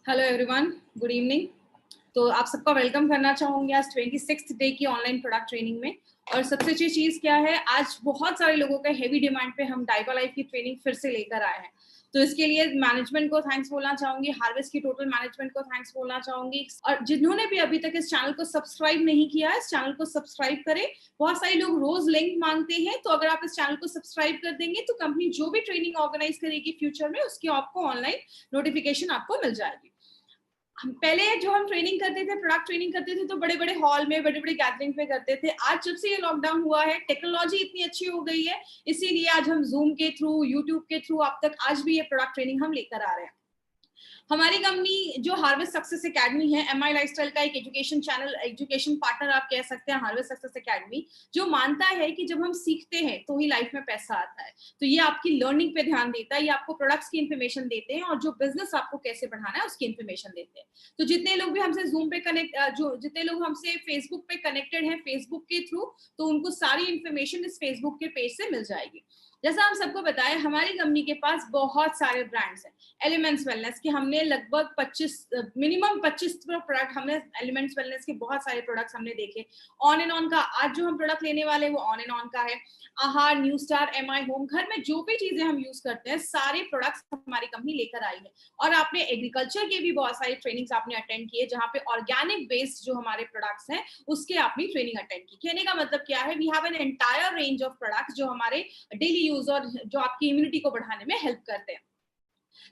Hello everyone, good evening. तो आप सबका वेलकम करना चाहूंगी आज 26th डे की ऑनलाइन प्रोडक्ट ट्रेनिंग में। और सबसे अच्छी चीज क्या है, आज बहुत सारे लोगों का हेवी डिमांड पे हम डाइवा लाइफ की ट्रेनिंग फिर से लेकर आए हैं। तो इसके लिए मैनेजमेंट को थैंक्स बोलना चाहूंगी, हार्वेस्ट की टोटल मैनेजमेंट को थैंक्स बोलना चाहूंगी। और जिन्होंने भी अभी तक इस चैनल को सब्सक्राइब नहीं किया है, इस चैनल को सब्सक्राइब करें। बहुत सारे लोग रोज लिंक मांगते हैं, तो अगर आप इस चैनल को सब्सक्राइब कर देंगे तो कंपनी जो भी ट्रेनिंग ऑर्गेनाइज करेगी फ्यूचर में, उसकी आपको ऑनलाइन नोटिफिकेशन आपको मिल जाएगी। हम पहले जो हम ट्रेनिंग करते थे, प्रोडक्ट ट्रेनिंग करते थे, तो बड़े बड़े हॉल में बड़े बड़े गैदरिंग पे करते थे। आज जब से ये लॉकडाउन हुआ है, टेक्नोलॉजी इतनी अच्छी हो गई है, इसीलिए आज हम जूम के थ्रू, यूट्यूब के थ्रू आप तक आज भी ये प्रोडक्ट ट्रेनिंग हम लेकर आ रहे हैं। हमारी कंपनी जो हार्वेस्ट सक्सेस एकेडमी है, एमआई लाइफस्टाइल का एक एजुकेशन चैनल, एजुकेशन पार्टनर आप कह सकते हैं हार्वेस्ट सक्सेस एकेडमी, जो मानता है कि जब हम सीखते हैं तो ही लाइफ में पैसा आता है। तो ये आपकी लर्निंग पे ध्यान देता है, ये आपको प्रोडक्ट्स की इन्फॉर्मेशन देते हैं और जो बिजनेस आपको कैसे बढ़ाना है उसकी इन्फॉर्मेशन देते हैं। तो जितने लोग भी हमसे जूम पे कनेक्ट, जो जितने लोग हमसे फेसबुक पे कनेक्टेड हैं फेसबुक के थ्रू, तो उनको सारी इन्फॉर्मेशन इस फेसबुक के पेज से मिल जाएगी। जैसा हम सबको बताया, हमारी कंपनी के पास बहुत सारे ब्रांड्स हैं। एलिमेंट्स वेलनेस के हमने लगभग 25 मिनिमम 25 प्रोडक्ट, हमने एलिमेंट्स वेलनेस के बहुत सारे प्रोडक्ट्स हमने देखे। ऑन एंड ऑन का आज जो हम प्रोडक्ट लेने वाले वो ऑन एंड ऑन का है। आहार, न्यू स्टार, एमआई होम, घर में जो भी चीजें हम यूज करते हैं सारे प्रोडक्ट्स हमारी कंपनी लेकर आई है। और आपने एग्रीकल्चर के भी बहुत सारी ट्रेनिंग्स आपने अटेंड किए, जहाँ पे ऑर्गेनिक बेस्ड जो हमारे प्रोडक्ट्स हैं उसके आपने ट्रेनिंग अटेंड की। कहने का मतलब क्या है, we have an entire range of products जो हमारे डेली यूज और जो आपकी इम्यूनिटी को बढ़ाने में हेल्प करते हैं।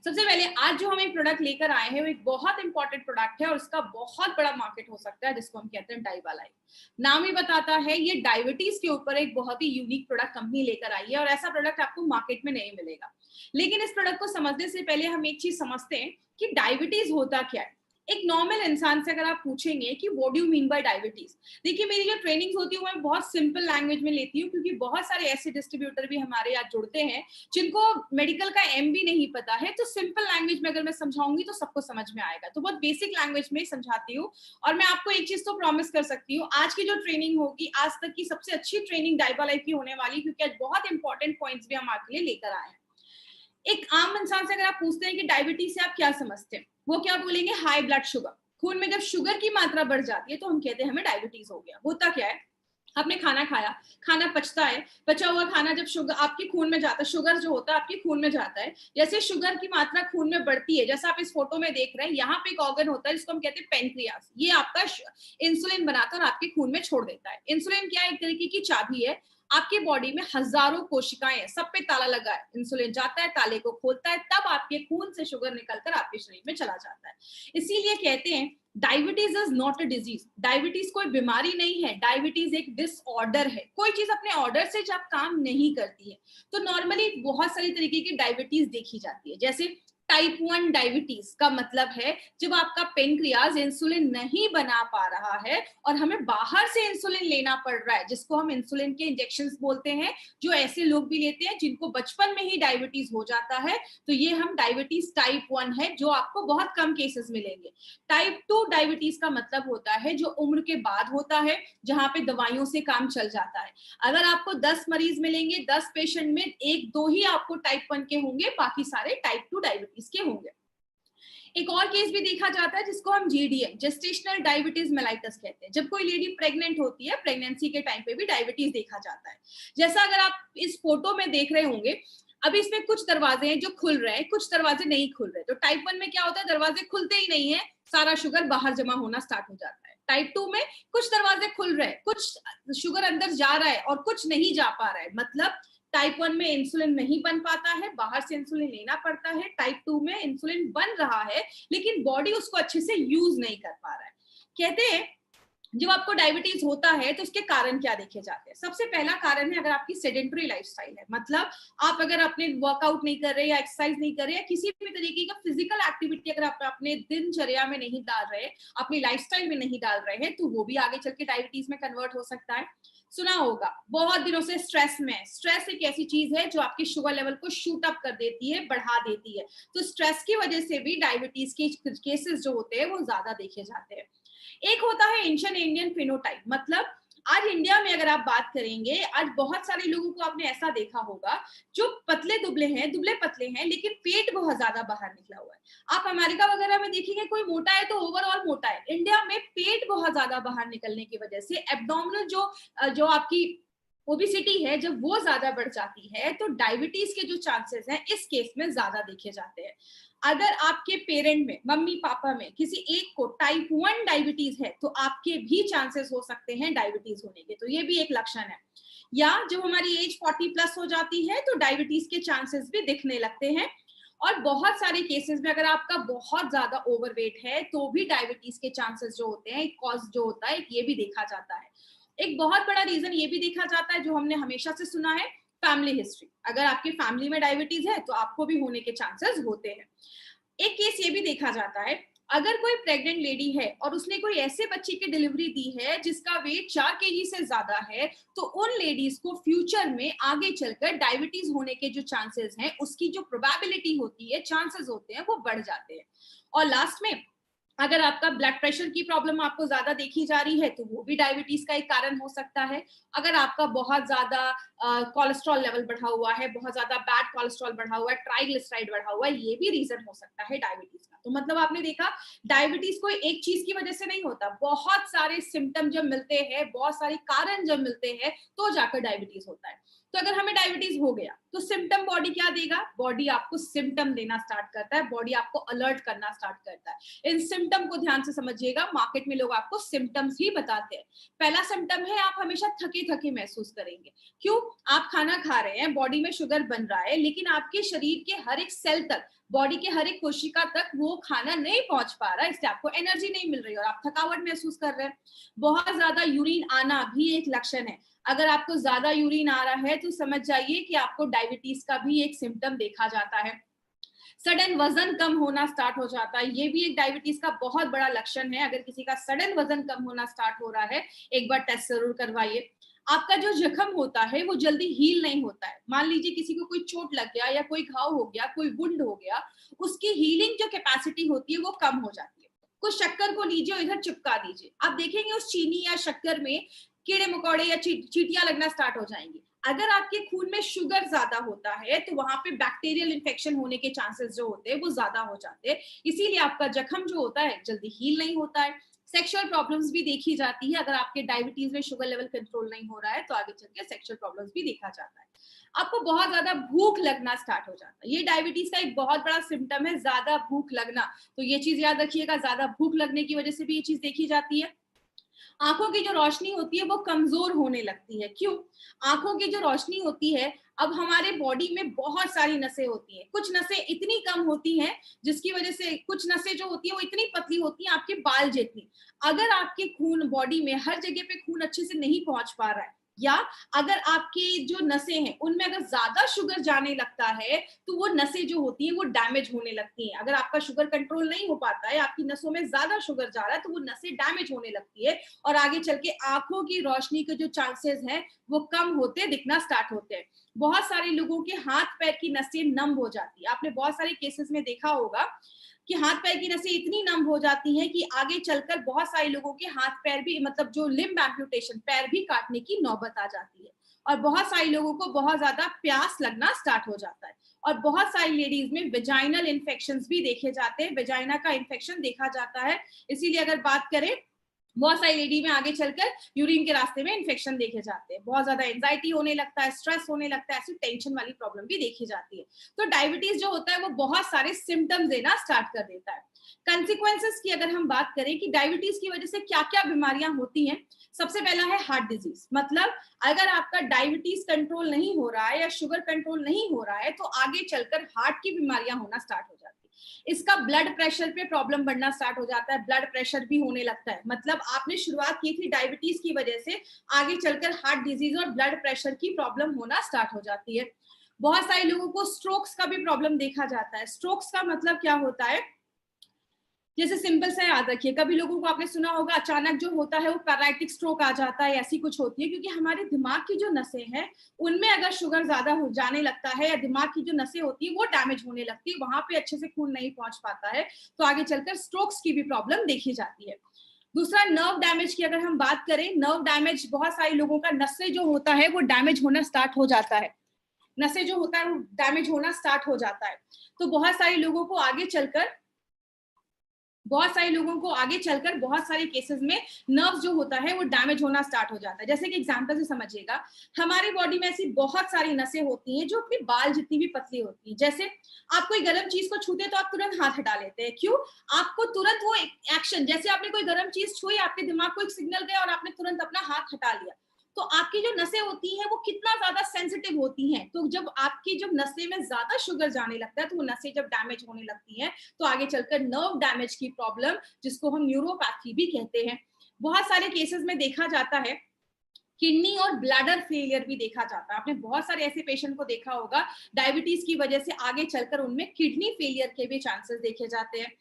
सबसे पहले आज जो हम एक प्रोडक्ट लेकर आए हैं वो एक बहुत इंपॉर्टेंट प्रोडक्ट है और उसका बहुत बड़ा मार्केट हो सकता है, जिसको हम कहते हैं डाइवा लाइफ। नाम ही बताता है, ये डायबिटीज के ऊपर एक बहुत ही यूनिक प्रोडक्ट कंपनी लेकर आई है और ऐसा प्रोडक्ट आपको मार्केट में नहीं मिलेगा। लेकिन इस प्रोडक्ट को समझने से पहले हम एक चीज समझते हैं कि डायबिटीज होता क्या है। एक नॉर्मल इंसान से अगर आप पूछेंगे कि what do you mean by diabetes, देखिए मेरी जो ट्रेनिंग्स होती है मैं बहुत सिंपल लैंग्वेज में लेती हूँ, क्योंकि बहुत सारे ऐसे डिस्ट्रीब्यूटर भी हमारे यहाँ जुड़ते हैं जिनको मेडिकल का एम भी नहीं पता है। तो सिंपल लैंग्वेज में अगर मैं समझाऊंगी तो सबको समझ में आएगा, तो बहुत बेसिक लैंग्वेज में समझाती हूँ। और मैं आपको एक चीज तो प्रॉमिस कर सकती हूँ, आज की जो ट्रेनिंग होगी आज तक की सबसे अच्छी ट्रेनिंग डाइवा लाइफ की होने वाली, क्योंकि आज बहुत इंपॉर्टेंट पॉइंट्स भी हम आपके लिए लेकर आए हैं। एक आम इंसान से अगर आप पूछते हैं कि डायबिटीज से आप क्या समझते हैं, वो क्या बोलेंगे, हाई ब्लड शुगर। खून में जब शुगर की मात्रा बढ़ जाती है तो हम कहते हैं हमें डायबिटीज हो गया। होता क्या है, आपने खाना खाया, खाना पचता है, पचा हुआ खाना जब शुगर आपके खून में जाता है, शुगर जो होता है आपके खून में जाता है, जैसे शुगर की मात्रा खून में बढ़ती है, जैसा आप इस फोटो में देख रहे हैं, यहाँ पे एक ऑर्गन होता है जिसको हम कहते हैं पेनक्रियास। ये आपका इंसुलिन बनाकर आपके खून में छोड़ देता है। इंसुलिन क्या है, एक तरीके की चाबी है। आपके बॉडी में हजारों कोशिकाएं हैं, सब पे ताला लगा है, इंसुलिन जाता है, ताले को खोलता है, तब आपके खून से शुगर निकलकर आपके शरीर में चला जाता है। इसीलिए कहते हैं diabetes is not a disease. Diabetes कोई बीमारी नहीं है, डायबिटीज एक डिसऑर्डर है। कोई चीज अपने ऑर्डर से जब काम नहीं करती है, तो नॉर्मली बहुत सारी तरीके की डायबिटीज देखी जाती है। जैसे टाइप 1 डायबिटीज का मतलब है जब आपका पेनक्रियाज इंसुलिन नहीं बना पा रहा है और हमें बाहर से इंसुलिन लेना पड़ रहा है, जिसको हम इंसुलिन के इंजेक्शंस बोलते हैं, जो ऐसे लोग भी लेते हैं जिनको बचपन में ही डायबिटीज हो जाता है। तो ये हम डायबिटीज टाइप 1 है, जो आपको बहुत कम केसेस मिलेंगे। टाइप 2 डायबिटीज का मतलब होता है जो उम्र के बाद होता है, जहां पे दवाइयों से काम चल जाता है। अगर आपको 10 मरीज मिलेंगे, 10 पेशेंट में 1-2 ही आपको टाइप 1 के होंगे, बाकी सारे टाइप 2 डायबिटीज के होंगे। एक और केस भी देखा जाता है जिसको हम जीडीएम, जेस्टेशनल डायबिटीज मेलाइटस कहते हैं। जब कोई लेडी प्रेग्नेंट होती है, प्रेगनेंसी के टाइम पे भी डायबिटीज देखा जाता है। जैसा अगर आप इस फोटो में देख रहे होंगे, अभी इसमें कुछ दरवाजे हैं जो खुल रहे हैं, कुछ दरवाजे नहीं खुल रहे। तो टाइप 1 में क्या होता है, दरवाजे खुलते ही नहीं है, सारा शुगर बाहर जमा होना स्टार्ट हो जाता है। टाइप 2 में कुछ दरवाजे खुल रहे हैं, कुछ शुगर अंदर जा रहा है और कुछ नहीं जा पा रहा है। मतलब टाइप 1 में इंसुलिन नहीं बन पाता है, बाहर से इंसुलिन लेना पड़ता है। टाइप 2 में इंसुलिन बन रहा है लेकिन बॉडी उसको अच्छे से यूज नहीं कर पा रहा है। कहते हैं जब आपको डायबिटीज होता है तो उसके कारण क्या देखे जाते हैं। सबसे पहला कारण है अगर आपकी सेडेंटरी लाइफस्टाइल है, मतलब आप अगर अपने वर्कआउट नहीं कर रहे या एक्सरसाइज नहीं कर रहे या किसी भी तरीके का फिजिकल एक्टिविटी अगर आप अपने दिनचर्या में नहीं डाल रहे, अपनी लाइफस्टाइल में नहीं डाल रहे हैं, तो वो भी आगे चल के डायबिटीज में कन्वर्ट हो सकता है। सुना होगा बहुत दिनों से स्ट्रेस में, स्ट्रेस एक ऐसी चीज है जो आपके शुगर लेवल को शूट अप कर देती है, बढ़ा देती है। तो स्ट्रेस की वजह से भी डायबिटीज के केसेस जो होते हैं वो ज्यादा देखे जाते हैं। एक होता है एंशिएंट इंडियन फिनोटाइप, मतलब आज इंडिया में अगर आप बात करेंगे, आज बहुत सारे लोगों को आपने ऐसा देखा होगा जो पतले दुबले हैं, दुबले पतले हैं, लेकिन पेट बहुत ज्यादा बाहर निकला हुआ है। आप अमेरिका वगैरह में देखेंगे कोई मोटा है तो ओवरऑल मोटा है। इंडिया में पेट बहुत ज्यादा बाहर निकलने की वजह से एब्डोमिनल जो आपकी ओबिसिटी है, जब वो ज्यादा बढ़ जाती है तो डायबिटीज के जो चांसेस हैं इस केस में ज्यादा देखे जाते हैं। अगर आपके पेरेंट में, मम्मी पापा में किसी एक को टाइप 1 डायबिटीज है तो आपके भी चांसेस हो सकते हैं डायबिटीज होने के, तो ये भी एक लक्षण है। या जब हमारी एज 40 प्लस हो जाती है तो डायबिटीज के चांसेस भी दिखने लगते हैं। और बहुत सारे केसेस में अगर आपका बहुत ज्यादा ओवरवेट है तो भी डायबिटीज के चांसेस जो होते हैं, कॉज जो होता है, ये भी देखा जाता है। एक बहुत बड़ा रीजन ये भी देखा जाता है जो हमने हमेशा से सुना है, फैमिली हिस्ट्री। अगर आपकी फैमिली में डायबिटीज है तो आपको भी होने के चांसेस होते हैं। एक केस ये भी देखा जाता है, अगर कोई प्रेग्नेंट लेडी है और उसने कोई ऐसे बच्चे की डिलीवरी दी है जिसका वेट 4 केजी से ज्यादा है, तो उन लेडीज को फ्यूचर में आगे चलकर डायबिटीज होने के जो चांसेस हैं, उसकी जो प्रोबेबिलिटी होती है, चांसेस होते हैं, वो बढ़ जाते हैं। और लास्ट में अगर आपका ब्लड प्रेशर की प्रॉब्लम आपको ज्यादा देखी जा रही है तो वो भी डायबिटीज का एक कारण हो सकता है। अगर आपका बहुत ज्यादा कोलेस्ट्रॉल लेवल बढ़ा हुआ है, बहुत ज्यादा बैड कोलेस्ट्रॉल बढ़ा हुआ है, ट्राइग्लिसराइड बढ़ा हुआ है, ये भी रीजन हो सकता है डायबिटीज का। तो मतलब आपने देखा, डायबिटीज कोई एक चीज की वजह से नहीं होता, बहुत सारे सिम्टम जब मिलते हैं, बहुत सारे कारण जब मिलते हैं तो जाकर डायबिटीज होता है। तो अगर हमें डायबिटीज हो गया तो सिम्टम बॉडी क्या देगा? बॉडी आपको सिम्टम देना स्टार्ट करता है, बॉडी आपको अलर्ट करना स्टार्ट करता है। इन सिम्टम को ध्यान से समझिएगा, मार्केट में लोग आपको सिम्टम्स ही बताते हैं। पहला सिम्टम है, आप हमेशा थके थके महसूस करेंगे। क्यों? आप खाना खा रहे हैं, बॉडी में शुगर बन रहा है, लेकिन आपके शरीर के हर एक सेल तक, बॉडी के हर एक कोशिका तक वो खाना नहीं पहुंच पा रहा है, इसलिए आपको एनर्जी नहीं मिल रही और आप थकावट महसूस कर रहे हैं। बहुत ज्यादा यूरिन आना भी एक लक्षण है। अगर आपको ज्यादा यूरिन आ रहा है तो समझ जाइए कि आपको डायबिटीज का भी एक सिम्टम देखा जाता है। सडन वजन कम होना स्टार्ट हो जाता है, ये भी एक डायबिटीज का बहुत बड़ा लक्षण है। अगर किसी का सडन वजन कम होना स्टार्ट हो रहा है, एक बार टेस्ट जरूर करवाइए। आपका जो जख्म होता है वो जल्दी हील नहीं होता है। मान लीजिए किसी को कोई चोट लग गया या कोई घाव हो गया, कोई वुंड हो गया, उसकी हीलिंग जो कैपेसिटी होती है वो कम हो जाती है। कुछ शक्कर को लीजिए और इधर चिपका दीजिए, आप देखेंगे उस चीनी या शक्कर में कीड़े मकोड़े या चींटियां लगना स्टार्ट हो जाएंगी। अगर आपके खून में शुगर ज्यादा होता है तो वहां पे बैक्टीरियल इन्फेक्शन होने के चांसेस जो होते हैं वो ज्यादा हो जाते हैं, इसीलिए आपका जख्म जो होता है जल्दी हील नहीं होता है। सेक्सुअल प्रॉब्लम्स भी देखी जाती है, अगर आपके डायबिटीज में शुगर लेवल कंट्रोल नहीं हो रहा है तो आगे चल के सेक्सुअल प्रॉब्लम्स भी देखा जाता है। आपको बहुत ज्यादा भूख लगना स्टार्ट हो जाता है, ये डायबिटीज का एक बहुत बड़ा सिम्टम है, ज्यादा भूख लगना। तो ये चीज याद रखिएगा, ज्यादा भूख लगने की वजह से भी ये चीज देखी जाती है। आंखों की जो रोशनी होती है वो कमजोर होने लगती है। क्यों? आंखों की जो रोशनी होती है, अब हमारे बॉडी में बहुत सारी नसें होती हैं, कुछ नसें इतनी कम होती हैं जिसकी वजह से, कुछ नसें जो होती है वो इतनी पतली होती हैं आपके बाल जितनी। अगर आपके खून बॉडी में हर जगह पे खून अच्छे से नहीं पहुंच पा रहा है, या अगर आपकी जो नसें हैं उनमें अगर ज्यादा शुगर जाने लगता है तो वो नसें जो होती हैं वो डैमेज होने लगती हैं। अगर आपका शुगर कंट्रोल नहीं हो पाता है, आपकी नसों में ज्यादा शुगर जा रहा है, तो वो नसें डैमेज होने लगती है और आगे चल के आंखों की रोशनी के जो चांसेस हैं वो कम होते दिखना स्टार्ट होते हैं। बहुत सारे लोगों के हाथ पैर की नसें नम हो जाती है, आपने बहुत सारे केसेस में देखा होगा कि हाथ पैर की नसें इतनी नम हो जाती हैं कि आगे चलकर बहुत सारे लोगों के हाथ पैर भी, मतलब जो लिम्ब एम्पुटेशन, पैर भी काटने की नौबत आ जाती है। और बहुत सारे लोगों को बहुत ज्यादा प्यास लगना स्टार्ट हो जाता है। और बहुत सारी लेडीज में वेजाइनल इन्फेक्शंस भी देखे जाते हैं, वेजाइना का इन्फेक्शन देखा जाता है। इसीलिए अगर बात करें, बहुत सारी लेडी में आगे चलकर यूरिन के रास्ते में इन्फेक्शन देखे जाते हैं, बहुत ज्यादा एंजाइटी होने लगता है, स्ट्रेस होने लगता है, ऐसी टेंशन वाली प्रॉब्लम भी देखी जाती है। तो डायबिटीज जो होता है वो बहुत सारे सिम्टम्स देना स्टार्ट कर देता है। कंसिक्वेंसेस की अगर हम बात करें कि डायबिटीज की वजह से क्या क्या बीमारियां होती हैं, सबसे पहला है हार्ट डिजीज। मतलब अगर आपका डायबिटीज कंट्रोल नहीं हो रहा है या शुगर कंट्रोल नहीं हो रहा है तो आगे चलकर हार्ट की बीमारियां होना स्टार्ट हो जाती है। इसका ब्लड प्रेशर पे प्रॉब्लम बढ़ना स्टार्ट हो जाता है, ब्लड प्रेशर भी होने लगता है। मतलब आपने शुरुआत की थी डायबिटीज की वजह से, आगे चलकर हार्ट डिजीज और ब्लड प्रेशर की प्रॉब्लम होना स्टार्ट हो जाती है। बहुत सारे लोगों को स्ट्रोक्स का भी प्रॉब्लम देखा जाता है। स्ट्रोक्स का मतलब क्या होता है, जैसे सिंपल सा याद रखिए, कभी लोगों को आपने सुना होगा अचानक जो होता है वो पैरालिटिक स्ट्रोक आ जाता है, ऐसी कुछ होती है, क्योंकि हमारे दिमाग की जो नसें हैं उनमें अगर शुगर ज्यादा हो जाने लगता है या दिमाग की जो नसें होती है वो डैमेज होने लगती है, वहां पे अच्छे से खून नहीं पहुंच पाता है, तो आगे चलकर स्ट्रोक्स की भी प्रॉब्लम देखी जाती है। दूसरा नर्व डैमेज की अगर हम बात करें, नर्व डैमेज बहुत सारे लोगों का नसें जो होता है वो डैमेज होना स्टार्ट हो जाता है, नसें जो होता है वो डैमेज होना स्टार्ट हो जाता है। तो बहुत सारे लोगों को आगे चलकर बहुत सारे केसेस में नर्व जो होता है वो डैमेज होना स्टार्ट हो जाता है। जैसे कि एग्जांपल से समझिएगा, हमारी बॉडी में ऐसी बहुत सारी नसें होती हैं जो अपनी बाल जितनी भी पतली होती हैं। जैसे आप कोई गर्म चीज को छूते तो आप तुरंत हाथ हटा लेते हैं, क्यों? आपको तुरंत वो एक्शन, जैसे आपने कोई गर्म चीज छुई, आपके दिमाग को एक सिग्नल गया और आपने तुरंत अपना हाथ हटा लिया। तो आपकी जो नसें होती हैं वो कितना ज्यादा सेंसिटिव होती हैं। तो जब आपकी जब नसें में ज्यादा शुगर जाने लगता है तो वो नसें जब डैमेज होने लगती हैं तो आगे चलकर नर्व डैमेज की प्रॉब्लम, जिसको हम न्यूरोपैथी भी कहते हैं, बहुत सारे केसेस में देखा जाता है। किडनी और ब्लैडर फेलियर भी देखा जाता है। आपने बहुत सारे ऐसे पेशेंट को देखा होगा, डायबिटीज की वजह से आगे चलकर उनमें किडनी फेलियर के भी चांसेस देखे जाते हैं।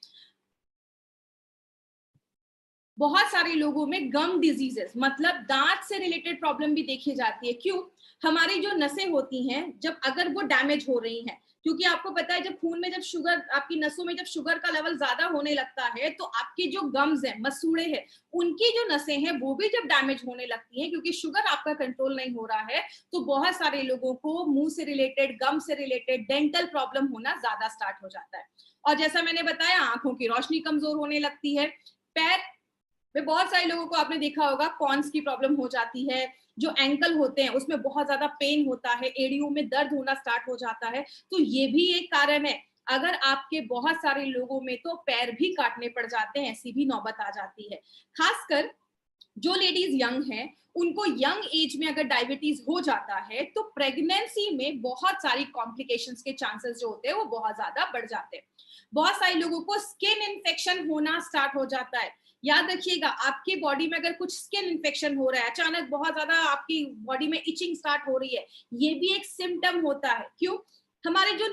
बहुत सारे लोगों में गम डिजीजेस, मतलब दांत से रिलेटेड प्रॉब्लम भी देखी जाती है। क्यों? हमारी जो नसें होती हैं, जब अगर वो डैमेज हो रही हैं, क्योंकि आपको पता है जब खून में जब शुगर, आपकी नसों में जब शुगर का लेवल ज्यादा होने लगता है तो आपकी जो गम्स है, मसूड़े हैं, उनकी जो नसें हैं वो भी जब डैमेज होने लगती हैं, क्योंकि शुगर आपका कंट्रोल नहीं हो रहा है, तो बहुत सारे लोगों को मुंह से रिलेटेड, गम से रिलेटेड डेंटल प्रॉब्लम होना ज्यादा स्टार्ट हो जाता है। और जैसा मैंने बताया, आंखों की रोशनी कमजोर होने लगती है। पैर में बहुत सारे लोगों को आपने देखा होगा कॉन्स की प्रॉब्लम हो जाती है, जो एंकल होते हैं उसमें बहुत ज्यादा पेन होता है, एड़ियों में दर्द होना स्टार्ट हो जाता है। तो ये भी एक कारण है। अगर आपके बहुत सारे लोगों में तो पैर भी काटने पड़ जाते हैं, ऐसी भी नौबत आ जाती है। खासकर जो लेडीज यंग हैं, उनको यंग एज में अगर डायबिटीज हो जाता है तो प्रेगनेंसी में बहुत सारी कॉम्प्लिकेशंस के चांसेस जो होते हैं वो बहुत ज्यादा बढ़ जाते हैं। बहुत सारे लोगों को स्किन इन्फेक्शन होना स्टार्ट हो जाता है। याद रखिएगा, आपकी बॉडी में अगर कुछ स्किन इन्फेक्शन हो रहा है, अचानक बहुत ज्यादा आपकी बॉडी में इचिंग स्टार्ट हो रही है, ये भी एक सिम्टम होता है। क्यों? हमारे जो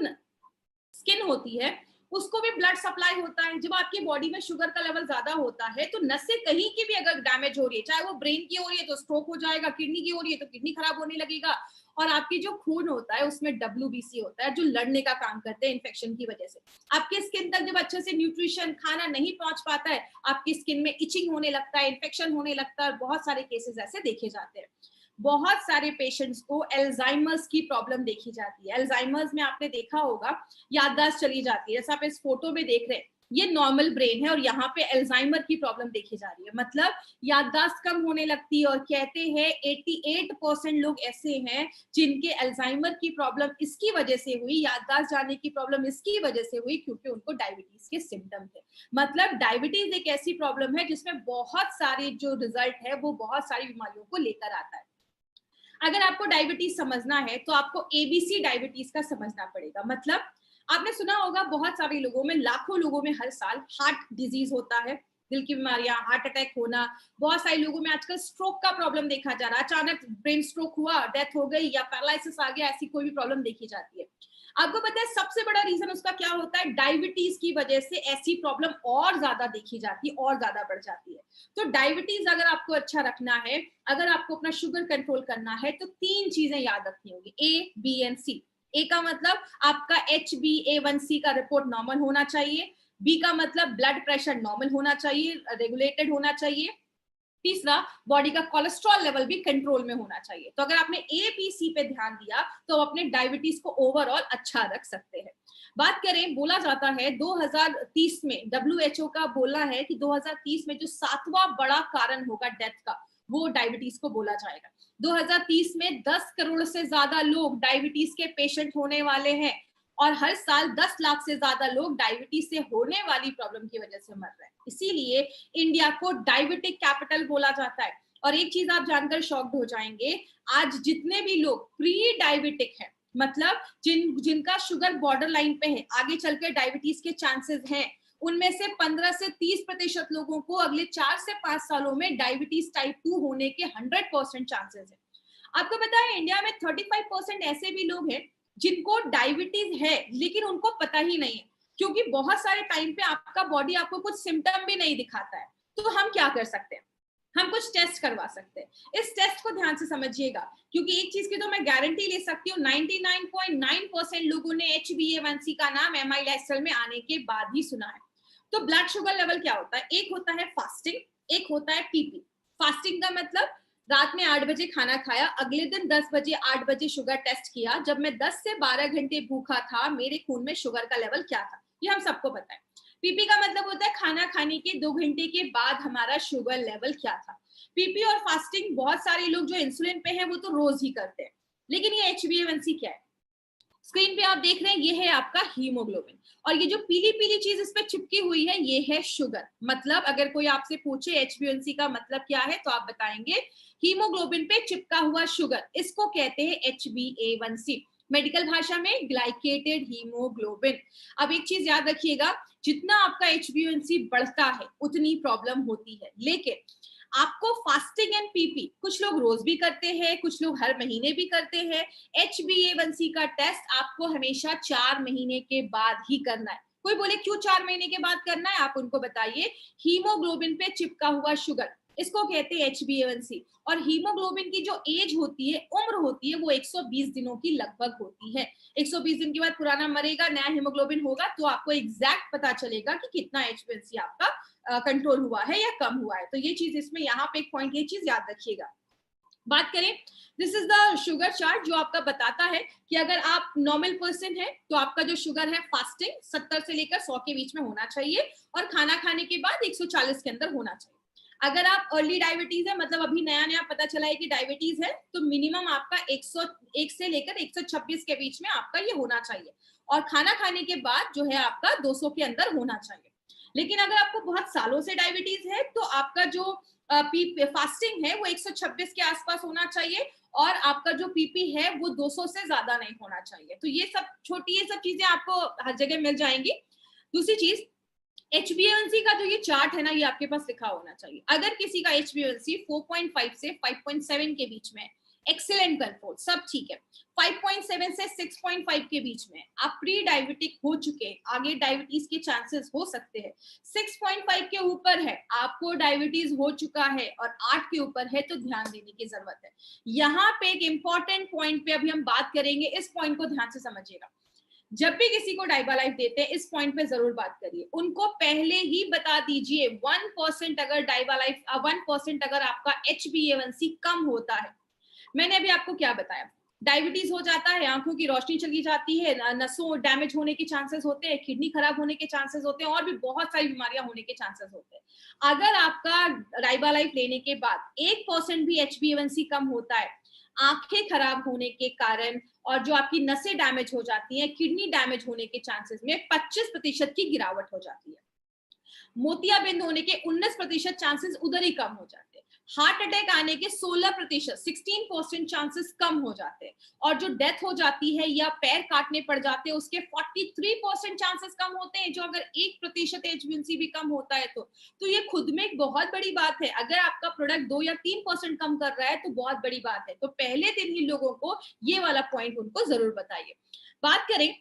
स्किन होती है उसको भी ब्लड सप्लाई होता है। जब आपकी बॉडी में शुगर का लेवल ज्यादा होता है तो नसें कहीं की भी अगर डैमेज हो रही है, चाहे वो ब्रेन की हो रही है तो स्ट्रोक हो जाएगा, किडनी की हो रही है तो किडनी खराब होने लगेगा, और आपकी जो खून होता है उसमें WBC होता है जो लड़ने का काम करते हैं इन्फेक्शन की वजह से। आपके स्किन तक जब अच्छे से न्यूट्रिशन खाना नहीं पहुंच पाता है, आपकी स्किन में इचिंग होने लगता है, इन्फेक्शन होने लगता है। बहुत सारे केसेस ऐसे देखे जाते हैं। बहुत सारे पेशेंट्स को एल्जाइमर्स की प्रॉब्लम देखी जाती है। एल्जाइमर्स में आपने देखा होगा याददाश्त चली जाती है। जैसा आप इस फोटो में देख रहे हैं, ये नॉर्मल ब्रेन है और यहाँ पे एल्जाइमर की प्रॉब्लम देखी जा रही है, मतलब याददाश्त कम होने लगती है। और कहते हैं 88% लोग ऐसे हैं जिनके एल्जाइमर की प्रॉब्लम इसकी वजह से हुई, याददाश्त जाने की प्रॉब्लम इसकी वजह से हुई क्योंकि उनको डायबिटीज के सिम्टम थे। मतलब डायबिटीज एक ऐसी प्रॉब्लम है जिसमें बहुत सारे जो रिजल्ट है वो बहुत सारी बीमारियों को लेकर आता है। अगर आपको डायबिटीज समझना है तो आपको ABC डायबिटीज का समझना पड़ेगा। मतलब आपने सुना होगा बहुत सारे लोगों में, लाखों लोगों में हर साल हार्ट डिजीज होता है, दिल की बीमारियां, हार्ट अटैक होना। बहुत सारे लोगों में आजकल स्ट्रोक का प्रॉब्लम देखा जा रहा है, अचानक ब्रेन स्ट्रोक हुआ, डेथ हो गई या पैरालिसिस आ गया, ऐसी कोई भी प्रॉब्लम देखी जाती है। आपको पता है सबसे बड़ा रीजन उसका क्या होता है? डायबिटीज की वजह से ऐसी प्रॉब्लम और ज्यादा देखी जाती है और ज्यादा बढ़ जाती है। तो डायबिटीज अगर आपको अच्छा रखना है, अगर आपको अपना शुगर कंट्रोल करना है, तो 3 चीजें याद रखनी होगी, A, B एंड C। ए का मतलब आपका HbA1c का रिपोर्ट नॉर्मल होना चाहिए। बी का मतलब ब्लड प्रेशर नॉर्मल होना चाहिए, रेगुलेटेड होना चाहिए। तीसरा, बॉडी का कोलेस्ट्रॉल लेवल भी कंट्रोल में होना चाहिए। तो अगर आपने ABC पे ध्यान दिया तो अपने डायबिटीज को ओवरऑल अच्छा रख सकते हैं। बात करें, बोला जाता है 2030 में, WHO का बोलना है कि 2030 में जो 7वां बड़ा कारण होगा डेथ का, वो डायबिटीज को बोला जाएगा। 2030 में 10 करोड़ से ज्यादा लोग डायबिटीज के पेशेंट होने वाले हैं और हर साल 10 लाख से ज्यादा लोग डायबिटीज से होने वाली प्रॉब्लम की वजह से मर रहे हैं। इसीलिए इंडिया को डायबिटिक कैपिटल बोला जाता है। और एक चीज आप जानकर शॉक्ड हो जाएंगे, आज जितने भी लोग प्री डायबिटिक हैं, मतलब जिनका शुगर बॉर्डर लाइन पे है, आगे चलकर डायबिटीज के चांसेस हैं, उनमें से 15 से 30% लोगों को अगले 4 से 5 सालों में डायबिटीज टाइप 2 होने के 100% चांसेस है। आपको पता है इंडिया में 35% ऐसे भी लोग हैं जिनको डायबिटीज है लेकिन उनको पता ही नहीं है, क्योंकि बहुत सारे टाइम पे आपका बॉडी आपको कुछ सिम्टम भी नहीं दिखाता है। तो हम क्या कर सकते हैं? हम कुछ टेस्ट करवा सकते हैं। इस टेस्ट को ध्यान से समझिएगा, क्योंकि एक चीज की तो मैं गारंटी ले सकती हूँ, 99.9% लोगों ने HbA1c का नाम MI लाइफस्टाइल में आने के बाद ही सुना है। तो ब्लड शुगर लेवल क्या होता है? एक होता है फास्टिंग, एक होता है पीपी। फास्टिंग का मतलब रात में 8 बजे खाना खाया, अगले दिन 10 बजे 8 बजे शुगर टेस्ट किया, जब मैं 10 से 12 घंटे भूखा था मेरे खून में शुगर का लेवल क्या था, ये हम सबको पता है। पीपी का मतलब होता है खाना खाने के 2 घंटे के बाद हमारा शुगर लेवल क्या था। पीपी और फास्टिंग बहुत सारे लोग जो इंसुलिन पे हैं वो तो रोज ही करते हैं, लेकिन ये HbA1c क्या है? स्क्रीन पे आप देख रहे हैं, ये है आपका हीमोग्लोबिन, और ये जो पीली पीली चीज इस पे चिपकी हुई है ये है शुगर। मतलब अगर कोई आपसे पूछे HbA1c का मतलब क्या है तो आप बताएंगे हीमोग्लोबिन पे चिपका हुआ शुगर, इसको कहते हैं HbA1c, मेडिकल भाषा में ग्लाइकेटेड हीमोग्लोबिन। अब एक चीज याद रखिएगा, जितना आपका HbA1c बढ़ता है उतनी प्रॉब्लम होती है, लेकिन आपको फास्टिंग एंड पीपी कुछ लोग रोज भी करते हैं, कुछ लोग हर महीने भी करते हैं। HbA1c का टेस्ट आपको हमेशा 4 महीने के बाद ही करना है। कोई बोले क्यों 4 महीने के बाद करना है, आप उनको बताइए। हीमोग्लोबिन पे चिपका हुआ शुगर, इसको कहते हैं HbA1c, और हीमोग्लोबिन की जो एज होती है, उम्र होती है, वो 120 दिनों की लगभग होती है। 120 दिन के बाद पुराना मरेगा, नया हीमोग्लोबिन होगा, तो आपको एग्जैक्ट पता चलेगा कि कितना HbA1c आपका कंट्रोल हुआ है या कम हुआ है। तो ये चीज इसमें यहाँ पे एक पॉइंट, ये चीज याद रखिएगा। बात करें, this is the sugar chart जो आपका बताता है कि अगर आप नॉर्मल पर्सन है तो आपका जो शुगर है फास्टिंग 70 से लेकर 100 के बीच में होना चाहिए, और खाना खाने के बाद 140 के अंदर होना चाहिए। अगर आप अर्ली डायबिटीज है, मतलब अभी नया नया पता चला है कि डायबिटीज है, तो मिनिमम आपका 101 से लेकर 126 के बीच में आपका ये होना चाहिए, और खाना खाने के बाद जो है आपका 200 के अंदर होना चाहिए। लेकिन अगर आपको बहुत सालों से डायबिटीज है तो आपका जो फास्टिंग है वो 126 के आसपास होना चाहिए, और आपका जो पीपी है वो 200 से ज्यादा नहीं होना चाहिए। तो ये सब छोटी, ये सब चीजें आपको हर जगह मिल जाएंगी। दूसरी चीज, HbA1c का जो ये चार्ट है ना, ये आपके पास लिखा होना चाहिए। अगर किसी का HbA1c 4.5 से 5.7 के बीच में, एक्सीलेंट कंट्रोल, सब ठीक है। 5.7 से 6.5 के बीच में आप प्री डायबिटिक हो चुके हैं, आगे डायबिटीज के चांसेस हो सकते हैं। 6.5 के ऊपर है, आपको डायबिटीज हो चुका है, और 8 के ऊपर है तो ध्यान देने की जरूरत है। यहाँ पे एक इंपॉर्टेंट पॉइंट पे अभी हम बात करेंगे, इस पॉइंट को ध्यान से समझिएगा। जब भी किसी को डाइबालाइफ देते हैं, इस पॉइंट पे जरूर बात करिए, उनको पहले ही बता दीजिए 1% अगर डाइबालाइफ 1% अगर आपका HbA1c कम होता है, मैंने अभी आपको क्या बताया, डायबिटीज हो जाता है, आंखों की रोशनी चली जाती है, नसों डैमेज होने के चांसेस होते हैं, किडनी खराब होने के चांसेस होते हैं, और भी बहुत सारी बीमारियां होने के चांसेस होते हैं। अगर आपका डाइबालाइफ लेने के बाद 1% भी HbA1c कम होता है, आंखें खराब होने के कारण और जो आपकी नसें डैमेज हो जाती हैं, किडनी डैमेज होने के चांसेस में 25% की गिरावट हो जाती है। मोतियाबिंद होने के 19% चांसेस उधर ही कम हो जाते हैं। हार्ट अटैक आने के 16%, 16% चांसेस कम हो जाते हैं, और जो डेथ हो जाती है या पैर काटने पड़ जाते हैं उसके 43% चांसेस कम होते हैं, जो अगर 1% HbA1c भी कम होता है तो ये खुद में एक बहुत बड़ी बात है। अगर आपका प्रोडक्ट 2 या 3% कम कर रहा है तो बहुत बड़ी बात है। तो पहले दिन ही लोगों को ये वाला पॉइंट उनको जरूर बताइए। बात करें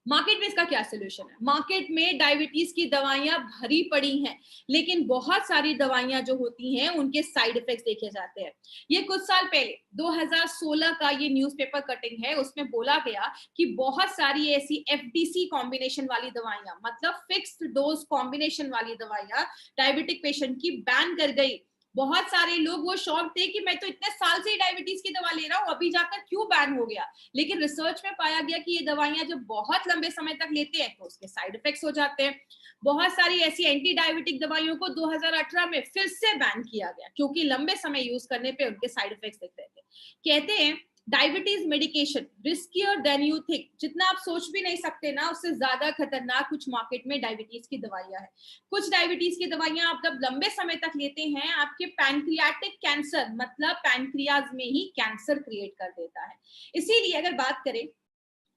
मार्केट में इसका क्या सोल्यूशन है। मार्केट में डायबिटीज की दवाइयां भरी पड़ी हैं, लेकिन बहुत सारी दवाइयां जो होती हैं उनके साइड इफेक्ट्स देखे जाते हैं। ये कुछ साल पहले 2016 का ये न्यूज़पेपर कटिंग है, उसमें बोला गया कि बहुत सारी ऐसी FDC कॉम्बिनेशन वाली दवाइयां, मतलब फिक्स्ड डोज कॉम्बिनेशन वाली दवाइयां डायबिटिक पेशेंट की बैन कर गई। बहुत सारे लोग वो शॉक थे कि मैं तो इतने साल से ही डायबिटीज की दवा ले रहा हूँ, अभी जाकर क्यों बैन हो गया। लेकिन रिसर्च में पाया गया कि ये दवाइयां जब बहुत लंबे समय तक लेते हैं तो उसके साइड इफेक्ट्स हो जाते हैं। बहुत सारी ऐसी एंटी डायबिटिक दवाइयों को 2018 में फिर से बैन किया गया, क्योंकि लंबे समय यूज करने पे उनके साइड इफेक्ट्स दिख रहे थे। कहते हैं diabetes medication riskier than you think, जितना आप सोच भी नहीं सकते ना, उससे ज्यादा खतरनाक कुछ मार्केट में डायबिटीज की दवाइयां है। कुछ डायबिटीज की दवाइयां आप जब लंबे समय तक लेते हैं, आपके पैनक्रियाटिक कैंसर, मतलब पैनक्रियाज में ही कैंसर क्रिएट कर देता है। इसीलिए अगर बात करें,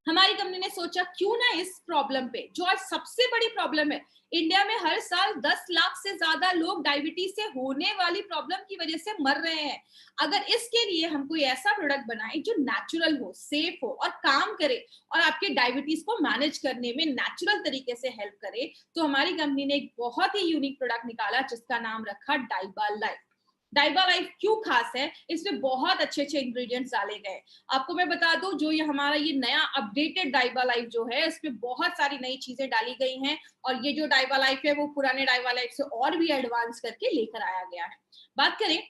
हमारी कंपनी ने सोचा क्यों ना इस प्रॉब्लम पे, जो आज सबसे बड़ी प्रॉब्लम है, इंडिया में हर साल 10 लाख से ज्यादा लोग डायबिटीज से होने वाली प्रॉब्लम की वजह से मर रहे हैं। अगर इसके लिए हम कोई ऐसा प्रोडक्ट बनाए जो नेचुरल हो, सेफ हो और काम करे, और आपके डायबिटीज को मैनेज करने में नेचुरल तरीके से हेल्प करे, तो हमारी कंपनी ने एक बहुत ही यूनिक प्रोडक्ट निकाला जिसका नाम रखा डाइबा लाइफ। डाइबा लाइफ क्यों खास है? इसमें बहुत अच्छे अच्छे इंग्रेडिएंट्स डाले गए। आपको मैं बता दूं, जो ये हमारा ये नया अपडेटेड डाइबा लाइफ जो है, इसमें बहुत सारी नई चीजें डाली गई हैं, और ये जो डाइबा लाइफ है वो पुराने डाइबा लाइफ से और भी एडवांस करके लेकर आया गया है। बात करें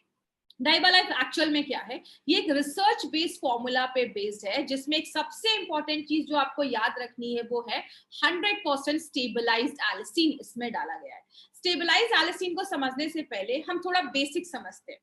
डाइबा लाइफ एक्चुअल में क्या है, ये एक रिसर्च बेस्ड फॉर्मूला पे बेस्ड है, जिसमें एक सबसे इंपॉर्टेंट चीज जो आपको याद रखनी है वो है 100% स्टेबलाइज्ड एलिसिन इसमें डाला गया है। स्टेबलाइज्ड एलिसिन को समझने से पहले हम थोड़ा बेसिक समझते हैं।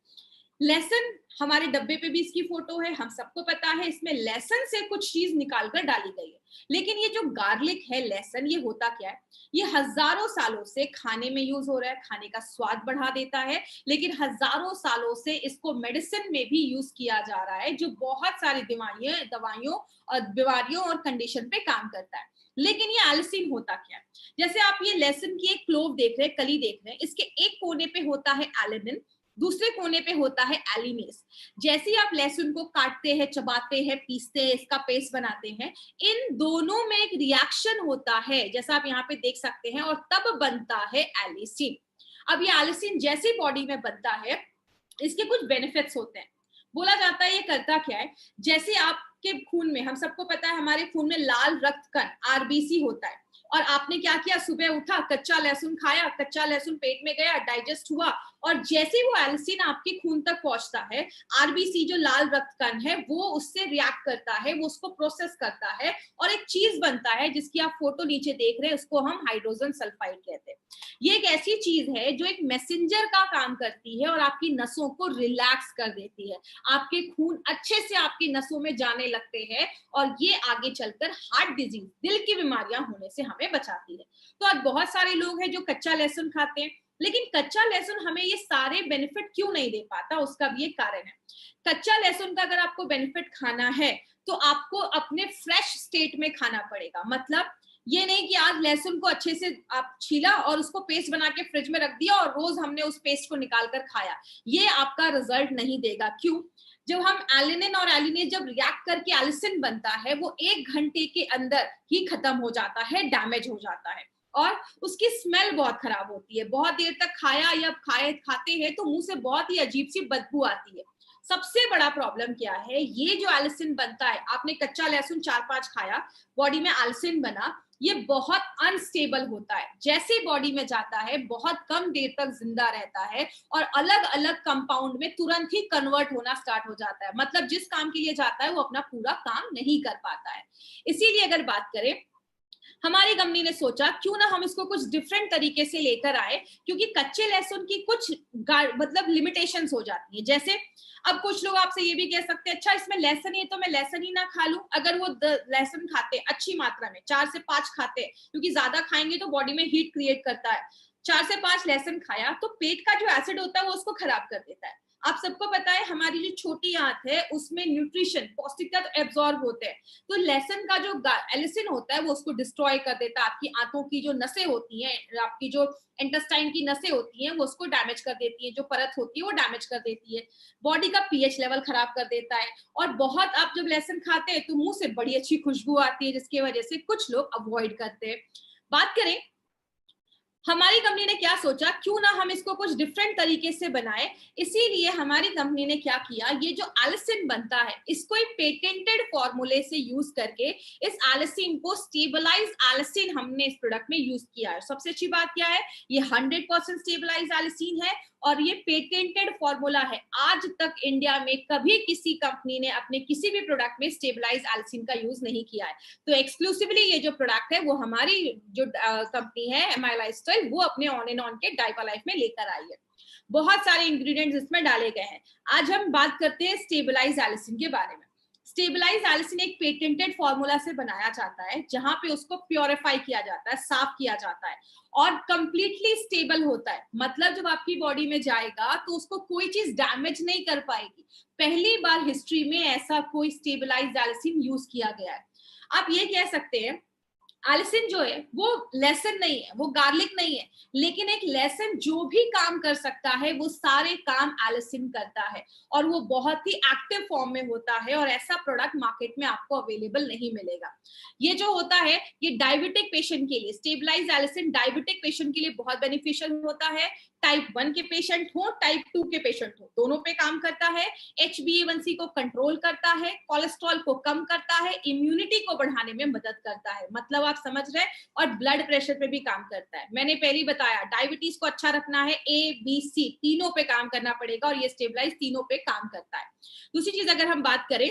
लहसुन, हमारे डब्बे पे भी इसकी फोटो है, हम सबको पता है इसमें लहसुन से कुछ चीज निकालकर डाली गई है। लेकिन ये जो गार्लिक है, लहसुन, ये होता क्या है? ये हजारों सालों से खाने में यूज हो रहा है, खाने का स्वाद बढ़ा देता है, लेकिन हजारों सालों से इसको मेडिसिन में भी यूज किया जा रहा है, जो बहुत सारी दवाइयों और बीमारियों और कंडीशन पे काम करता है। लेकिन ये एलिसिन होता क्या है? जैसे आप ये लहसुन की एक क्लोव देख रहे हैं, कली देख रहे हैं, इसके एक कोने पे होता है एलिनिन, दूसरे कोने पे होता है एलिनेस। जैसे ही आप लहसुन को काटते हैं, चबाते हैं, पीसते हैं, इसका पेस्ट बनाते हैं, इन दोनों में एक रिएक्शन होता है, जैसा आप यहाँ पे देख सकते हैं, और तब बनता है एलिसिन। अब ये एलिसिन जैसे बॉडी में बनता है, इसके कुछ बेनिफिट्स होते हैं। बोला जाता है ये करता क्या है, जैसे आपके खून में, हम सबको पता है हमारे खून में लाल रक्त कण आरबीसी होता है, और आपने क्या किया, सुबह उठा, कच्चा लहसुन खाया, कच्चा लहसुन पेट में गया, डाइजेस्ट हुआ, और जैसे वो एलिसिन आपके खून तक पहुंचता है, आरबीसी जो लाल रक्त कण है वो उससे रिएक्ट करता है, वो उसको प्रोसेस करता है, और एक चीज बनता है जिसकी आप फोटो नीचे देख रहे हैं, उसको हम हाइड्रोजन सल्फाइड कहते हैं। ये एक ऐसी चीज है जो एक मैसेंजर का काम करती है और आपकी नसों को रिलैक्स कर देती है, आपके खून अच्छे से आपकी नसों में जाने लगते हैं, और ये आगे चलकर हार्ट डिजीज, दिल की बीमारियां होने से हमें बचाती है। तो आज बहुत सारे लोग हैं जो कच्चा लहसुन खाते हैं, लेकिन कच्चा लहसुन हमें ये सारे बेनिफिट क्यों नहीं दे पाता, उसका भी एक कारण है। कच्चा लहसुन का अगर आपको बेनिफिट खाना है तो आपको अपने फ्रेश स्टेट में खाना पड़ेगा। मतलब ये नहीं कि आज लहसुन को अच्छे से आप छीला और उसको पेस्ट बना के फ्रिज में रख दिया और रोज हमने उस पेस्ट को निकाल कर खाया, ये आपका रिजल्ट नहीं देगा। क्यों? जब हम एलिनिन और एलिनेज जब रिएक्ट करके एलिसिन बनता है, वो 1 घंटे के अंदर ही खत्म हो जाता है, डैमेज हो जाता है, और उसकी स्मेल बहुत खराब होती है। बहुत देर तक खाया या खाते हैं तो मुंह से बहुत ही अजीब सी बदबू आती है। सबसे बड़ा प्रॉब्लम क्या है, ये जो एलिसिन बनता है, आपने कच्चा लहसुन 4-5 खाया, बॉडी में एलिसिन बना, ये बहुत अनस्टेबल होता है, जैसे बॉडी में जाता है बहुत कम देर तक जिंदा रहता है, और अलग अलग कंपाउंड में तुरंत ही कन्वर्ट होना स्टार्ट हो जाता है। मतलब जिस काम के लिए जाता है वो अपना पूरा काम नहीं कर पाता है। इसीलिए अगर बात करें, हमारी कंपनी ने सोचा क्यों ना हम इसको कुछ डिफरेंट तरीके से लेकर आए, क्योंकि कच्चे लहसुन की कुछ मतलब लिमिटेशंस हो जाती है। जैसे अब कुछ लोग आपसे ये भी कह सकते हैं, अच्छा इसमें लहसुन ही है तो मैं लहसुन ही ना खा लूं। अगर वो लहसुन खाते अच्छी मात्रा में, 4 से 5 खाते, क्योंकि ज्यादा खाएंगे तो बॉडी में हीट क्रिएट करता है, 4 से 5 लहसुन खाया तो पेट का जो एसिड होता है वो उसको खराब कर देता है। आप सबको पता है हमारी जो छोटी आंत है उसमें न्यूट्रिशन, पौष्टिक तत्व एब्जॉर्ब होते हैं, तो लहसुन का जो एलिसिन होता है वो उसको डिस्ट्रॉय कर देता है। आपकी आंतों की जो नसें होती हैं, आपकी जो इंटेस्टाइन की नसें होती हैं, वो उसको डैमेज कर देती है, जो परत होती है वो डैमेज कर देती है, बॉडी का पीएच लेवल खराब कर देता है, और बहुत, आप जब लहसुन खाते हैं तो मुंह से बड़ी अच्छी खुशबू आती है, जिसकी वजह से कुछ लोग अवॉइड करते हैं। बात करें हमारी कंपनी ने क्या सोचा, क्यों ना हम इसको कुछ डिफरेंट तरीके से बनाए। इसीलिए हमारी कंपनी ने क्या किया, ये जो एलिसिन बनता है इसको एक पेटेंटेड फॉर्मूले से यूज करके इस एलिसिन को स्टेबलाइज एलिसिन हमने इस प्रोडक्ट में यूज किया है। सबसे अच्छी बात क्या है, ये 100% स्टेबलाइज एलिसिन है और ये पेटेंटेड फॉर्मूला है। आज तक इंडिया में कभी किसी कंपनी ने अपने किसी भी प्रोडक्ट में स्टेबलाइज एलिसिन का यूज नहीं किया है। तो एक्सक्लूसिवली ये जो प्रोडक्ट है वो हमारी जो कंपनी है एमआई लाइफस्टाइल, वो अपने ऑन एंड ऑन के डाइबा लाइफ में लेकर आई है। बहुत सारे इंग्रेडिएंट्स इसमें डाले गए हैं। आज हम बात करते हैं स्टेबलाइज एलिसिन के बारे में। स्टेबलाइज एलिसिन एक पेटेंटेड फॉर्मूला से बनाया जाता है, जहां पे उसको प्योरीफाई किया जाता है, साफ किया जाता है और कंप्लीटली स्टेबल होता है। मतलब जब आपकी बॉडी में जाएगा तो उसको कोई चीज डैमेज नहीं कर पाएगी। पहली बार हिस्ट्री में ऐसा कोई स्टेबलाइज एलिसिन यूज किया गया है। आप ये कह सकते हैं एलिसिन जो है वो लेसन नहीं है, वो गार्लिक नहीं है, लेकिन एक लेसन जो भी काम कर सकता है वो सारे काम एलिसिन करता है और वो बहुत ही एक्टिव फॉर्म में होता है और ऐसा प्रोडक्ट मार्केट में आपको अवेलेबल नहीं मिलेगा। ये जो होता है ये डायबिटिक पेशेंट के लिए, स्टेबलाइज एलिसिन डायबिटिक पेशेंट के लिए बहुत बेनिफिशियल होता है। टाइप 1 के पेशेंट हो, टाइप 2 के पेशेंट हो, दोनों पे काम करता है। HbA1c को कंट्रोल करता है, कोलेस्ट्रॉल को कम करता है, इम्यूनिटी को बढ़ाने में मदद करता है, मतलब आप समझ रहे हैं, और ब्लड प्रेशर पे भी काम करता है। मैंने पहले ही बताया डायबिटीज को अच्छा रखना है, ABC तीनों पे काम करना पड़ेगा और ये स्टेबलाइज तीनों पे काम करता है। दूसरी चीज अगर हम बात करें,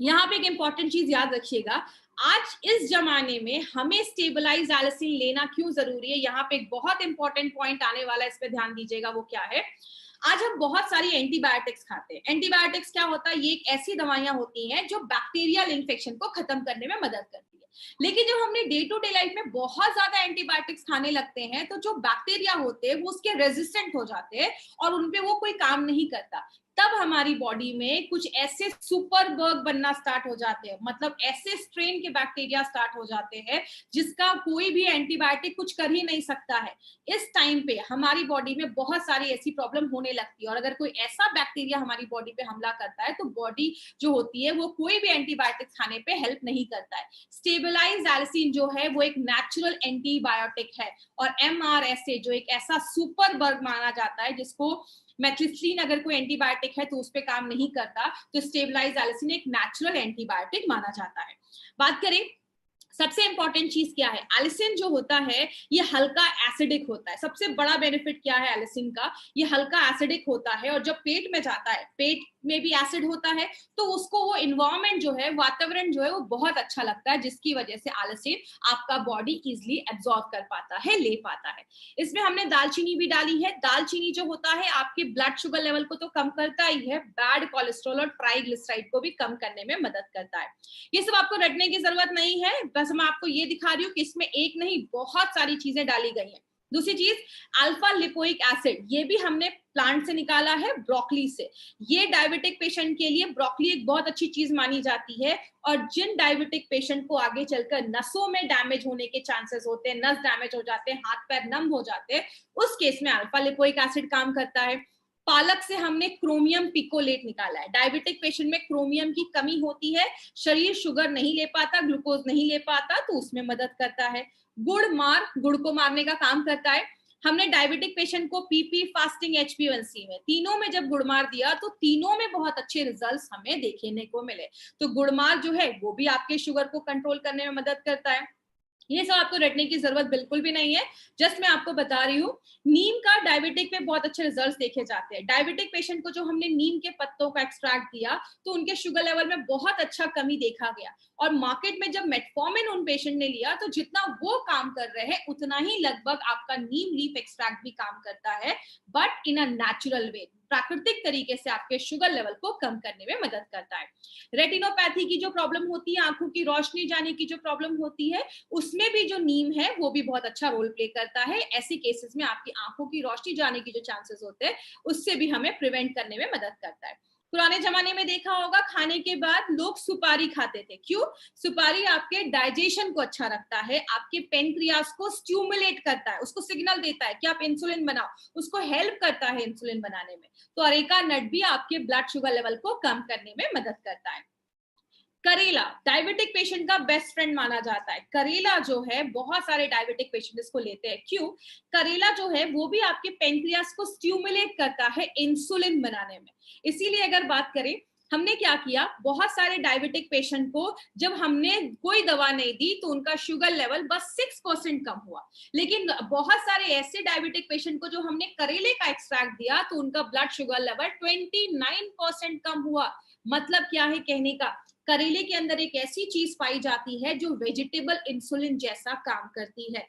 यहाँ पे एक इंपॉर्टेंट चीज याद रखिएगा, आज इस जमाने में हमें स्टेबलाइज एलिसिन लेना क्यों जरूरी है। यहाँ पे एक बहुत इंपॉर्टेंट पॉइंट आने वाला है, इस पे ध्यान दीजिएगा। वो क्या है, आज हम बहुत सारी एंटीबायोटिक्स खाते हैं। एंटीबायोटिक्स क्या होता है, ये एक ऐसी दवाइयां होती हैं जो बैक्टीरियल इन्फेक्शन को खत्म करने में मदद करती है। लेकिन जब हमने डे टू डे लाइफ में बहुत ज्यादा एंटीबायोटिक्स खाने लगते हैं तो जो बैक्टीरिया होते हैं वो उसके रेजिस्टेंट हो जाते हैं और उनपे वो कोई काम नहीं करता। तब हमारी बॉडी में कुछ ऐसे सुपर बग बनना स्टार्ट हो जाते हैं, मतलब ऐसे स्ट्रेन के बैक्टीरिया स्टार्ट हो जाते हैं जिसका कोई भी एंटीबायोटिक कुछ कर ही नहीं सकता है। इस टाइम पे हमारी बॉडी में बहुत सारी ऐसी प्रॉब्लम होने लगती है और अगर कोई ऐसा बैक्टीरिया हमारी बॉडी पे हमला करता है तो बॉडी जो होती है वो कोई भी एंटीबायोटिक खाने पे हेल्प नहीं करता है। स्टेबलाइज एलिसिन जो है वो एक नेचुरल एंटीबायोटिक है और MRSA जो एक ऐसा सुपर बग माना जाता है जिसको मेथिस्ट्रीन अगर कोई एंटीबायोटिक है तो उस पर काम नहीं करता, तो स्टेबलाइज एलिसिन एक नेचुरल एंटीबायोटिक माना जाता है। बात करें सबसे इंपॉर्टेंट चीज क्या है, एलिसिन जो होता है ये हल्का एसिडिक होता है। सबसे बड़ा बेनिफिट क्या है एलिसिन का, ये हल्का एसिडिक होता है और जब पेट में जाता है, पेट में भी एसिड होता है तो उसको वो इन्वायरमेंट जो है, वातावरण जो है वो बहुत अच्छा लगता है, जिसकी वजह से एलिसिन आपका बॉडी इजिली एब्जॉर्ब कर पाता है, ले पाता है। इसमें हमने दालचीनी भी डाली है। दालचीनी जो होता है आपके ब्लड शुगर लेवल को तो कम करता ही है, बैड कोलेस्ट्रॉल और ट्राइग्लिसराइड को भी कम करने में मदद करता है। ये सब आपको रटने की जरूरत नहीं है, बस मैं आपको ये दिखा रही हूँ कि इसमें एक नहीं बहुत सारी चीजें डाली गई हैं। दूसरी चीज अल्फा लिपोइक एसिड, ये भी हमने प्लांट से निकाला है, ब्रोकली से। ये डायबिटिक पेशेंट के लिए ब्रोकली एक बहुत अच्छी चीज मानी जाती है और जिन डायबिटिक पेशेंट को आगे चलकर नसों में डैमेज होने के चांसेस होते हैं, नस डैमेज हो जाते हैं, हाथ पैर नम हो जाते हैं, उस केस में अल्फा लिपोइक एसिड काम करता है। पालक से हमने क्रोमियम पिकोलेट निकाला है। डायबिटिक पेशेंट में क्रोमियम की कमी होती है, शरीर शुगर नहीं ले पाता, ग्लूकोज नहीं ले पाता, तो उसमें मदद करता है। गुड़ को मारने का काम करता है। हमने डायबिटिक पेशेंट को PP, फास्टिंग, HbA1c में तीनों में जब गुड़मार दिया तो तीनों में बहुत अच्छे रिजल्ट्स हमें देखने को मिले। तो गुड़मार जो है वो भी आपके शुगर को कंट्रोल करने में मदद करता है। ये सब आपको रटने की जरूरत बिल्कुल भी नहीं है, जस्ट मैं आपको बता रही हूँ। नीम का डायबिटिक में बहुत अच्छे रिजल्ट्स देखे जाते हैं। डायबिटिक पेशेंट को जो हमने नीम के पत्तों का एक्सट्रैक्ट दिया तो उनके शुगर लेवल में बहुत अच्छा कमी देखा गया और मार्केट में जब मेटफॉर्मिन उन पेशेंट ने लिया तो जितना वो काम कर रहे हैं उतना ही लगभग आपका नीम लीफ एक्सट्रैक्ट भी काम करता है, but in a natural way, प्राकृतिक तरीके से आपके शुगर लेवल को कम करने में मदद करता है। रेटिनोपैथी की जो प्रॉब्लम होती है, आंखों की रोशनी जाने की जो प्रॉब्लम होती है, उसमें भी जो नीम है वो भी बहुत अच्छा रोल प्ले करता है। ऐसे केसेस में आपकी आंखों की रोशनी जाने की जो चांसेस होते हैं उससे भी हमें प्रिवेंट करने में मदद करता है। पुराने जमाने में देखा होगा खाने के बाद लोग सुपारी खाते थे। क्यों? सुपारी आपके डाइजेशन को अच्छा रखता है, आपके पेनक्रियास को स्टिमुलेट करता है, उसको सिग्नल देता है कि आप इंसुलिन बनाओ, उसको हेल्प करता है इंसुलिन बनाने में। तो अरेका नट भी आपके ब्लड शुगर लेवल को कम करने में मदद करता है। करेला डायबिटिक पेशेंट का बेस्ट फ्रेंड माना जाता है। करेला जो है बहुत सारे डायबिटिक पेशेंट इसको लेते हैं। क्यों? करेला जो है वो भी आपके पेनक्रियास को स्टिमुलेट करता है इंसुलिन बनाने में। इसीलिए अगर बात करें, हमने क्या किया, बहुत सारे डायबिटिक पेशेंट को जब हमने कोई दवा नहीं दी तो उनका शुगर लेवल बस 6% कम हुआ। लेकिन बहुत सारे ऐसे डायबिटिक पेशेंट को जो हमने करेले का एक्सट्रैक्ट दिया तो उनका ब्लड शुगर लेवल 29% कम हुआ। मतलब क्या है कहने का, करेले के अंदर एक ऐसी चीज पाई जाती है जो वेजिटेबल इंसुलिन जैसा काम करती है।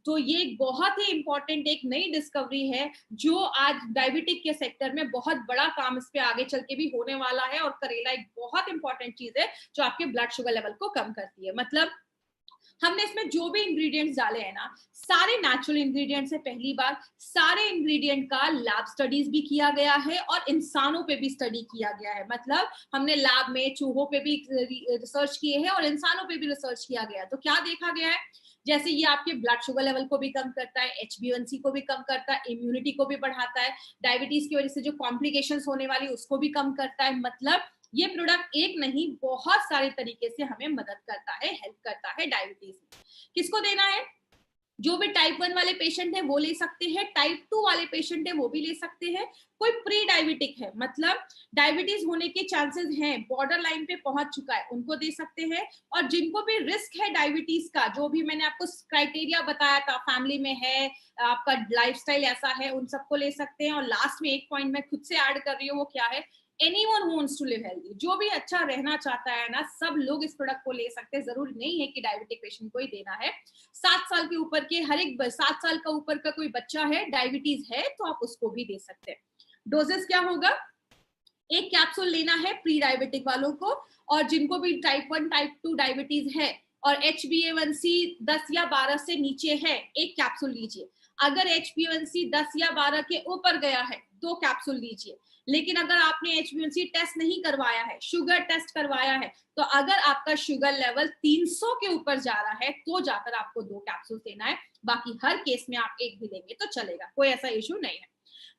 तो ये एक बहुत ही इंपॉर्टेंट एक नई डिस्कवरी है जो आज डायबिटिक के सेक्टर में बहुत बड़ा काम इस पे आगे चल के भी होने वाला है। और करेला एक बहुत इंपॉर्टेंट चीज है जो आपके ब्लड शुगर लेवल को कम करती है। मतलब हमने इसमें जो भी इंग्रेडिएंट्स डाले हैं ना, सारे नेचुरल इंग्रेडिएंट्स है। पहली बार सारे इंग्रेडिएंट का लैब स्टडीज भी किया गया है और इंसानों पे भी स्टडी किया गया है। मतलब हमने लैब में चूहों पे भी रिसर्च किए हैं और इंसानों पे भी रिसर्च किया गया है। तो क्या देखा गया है, जैसे ये आपके ब्लड शुगर लेवल को भी कम करता है, HbA1c को भी कम करता है, इम्यूनिटी को भी बढ़ाता है, डायबिटीज की वजह से जो कॉम्प्लिकेशंस होने वाली उसको भी कम करता है। मतलब ये प्रोडक्ट एक नहीं बहुत सारे तरीके से हमें मदद करता है, हेल्प करता है डायबिटीज में। किसको देना है, जो भी टाइप 1 वाले पेशेंट है वो ले सकते हैं, टाइप 2 वाले पेशेंट है वो भी ले सकते हैं, कोई प्री डायबिटिक है मतलब डायबिटीज होने के चांसेस हैं, बॉर्डर लाइन पे पहुंच चुका है, उनको दे सकते हैं। और जिनको भी रिस्क है डायबिटीज का, जो भी मैंने आपको क्राइटेरिया बताया था, फैमिली में है, आपका लाइफस्टाइल ऐसा है, उन सबको ले सकते हैं। और लास्ट में एक पॉइंट मैं खुद से ऐड कर रही हूँ, वो क्या है, anyone who wants to live healthy, जो भी अच्छा रहना चाहता है ना, सब लोग इस प्रोडक्ट को ले सकते हैं। जरूरी नहीं है कि डायबिटिक पेशेंट को ही देना है। 7 साल के ऊपर के हर एक 7 साल का ऊपर का कोई बच्चा है, डायबिटीज है, तो आप उसको भी दे सकते हैं। डोजेस क्या होगा, एक कैप्सूल लेना है प्री डायबिटिक वालों को, और जिनको भी टाइप 1 टाइप 2 डायबिटीज है और HbA1c 10 या 12 से नीचे है, एक कैप्सूल लीजिए। अगर HbA1c 10 या 12 के ऊपर गया है, 2 कैप्सूल लीजिए। लेकिन अगर आपने HbA1c टेस्ट नहीं करवाया है, शुगर टेस्ट करवाया है, तो अगर आपका शुगर लेवल 300 के ऊपर जा रहा है तो जाकर आपको 2 कैप्सूल देना है। बाकी हर केस में आप एक भी लेंगे तो चलेगा, कोई ऐसा इश्यू नहीं है।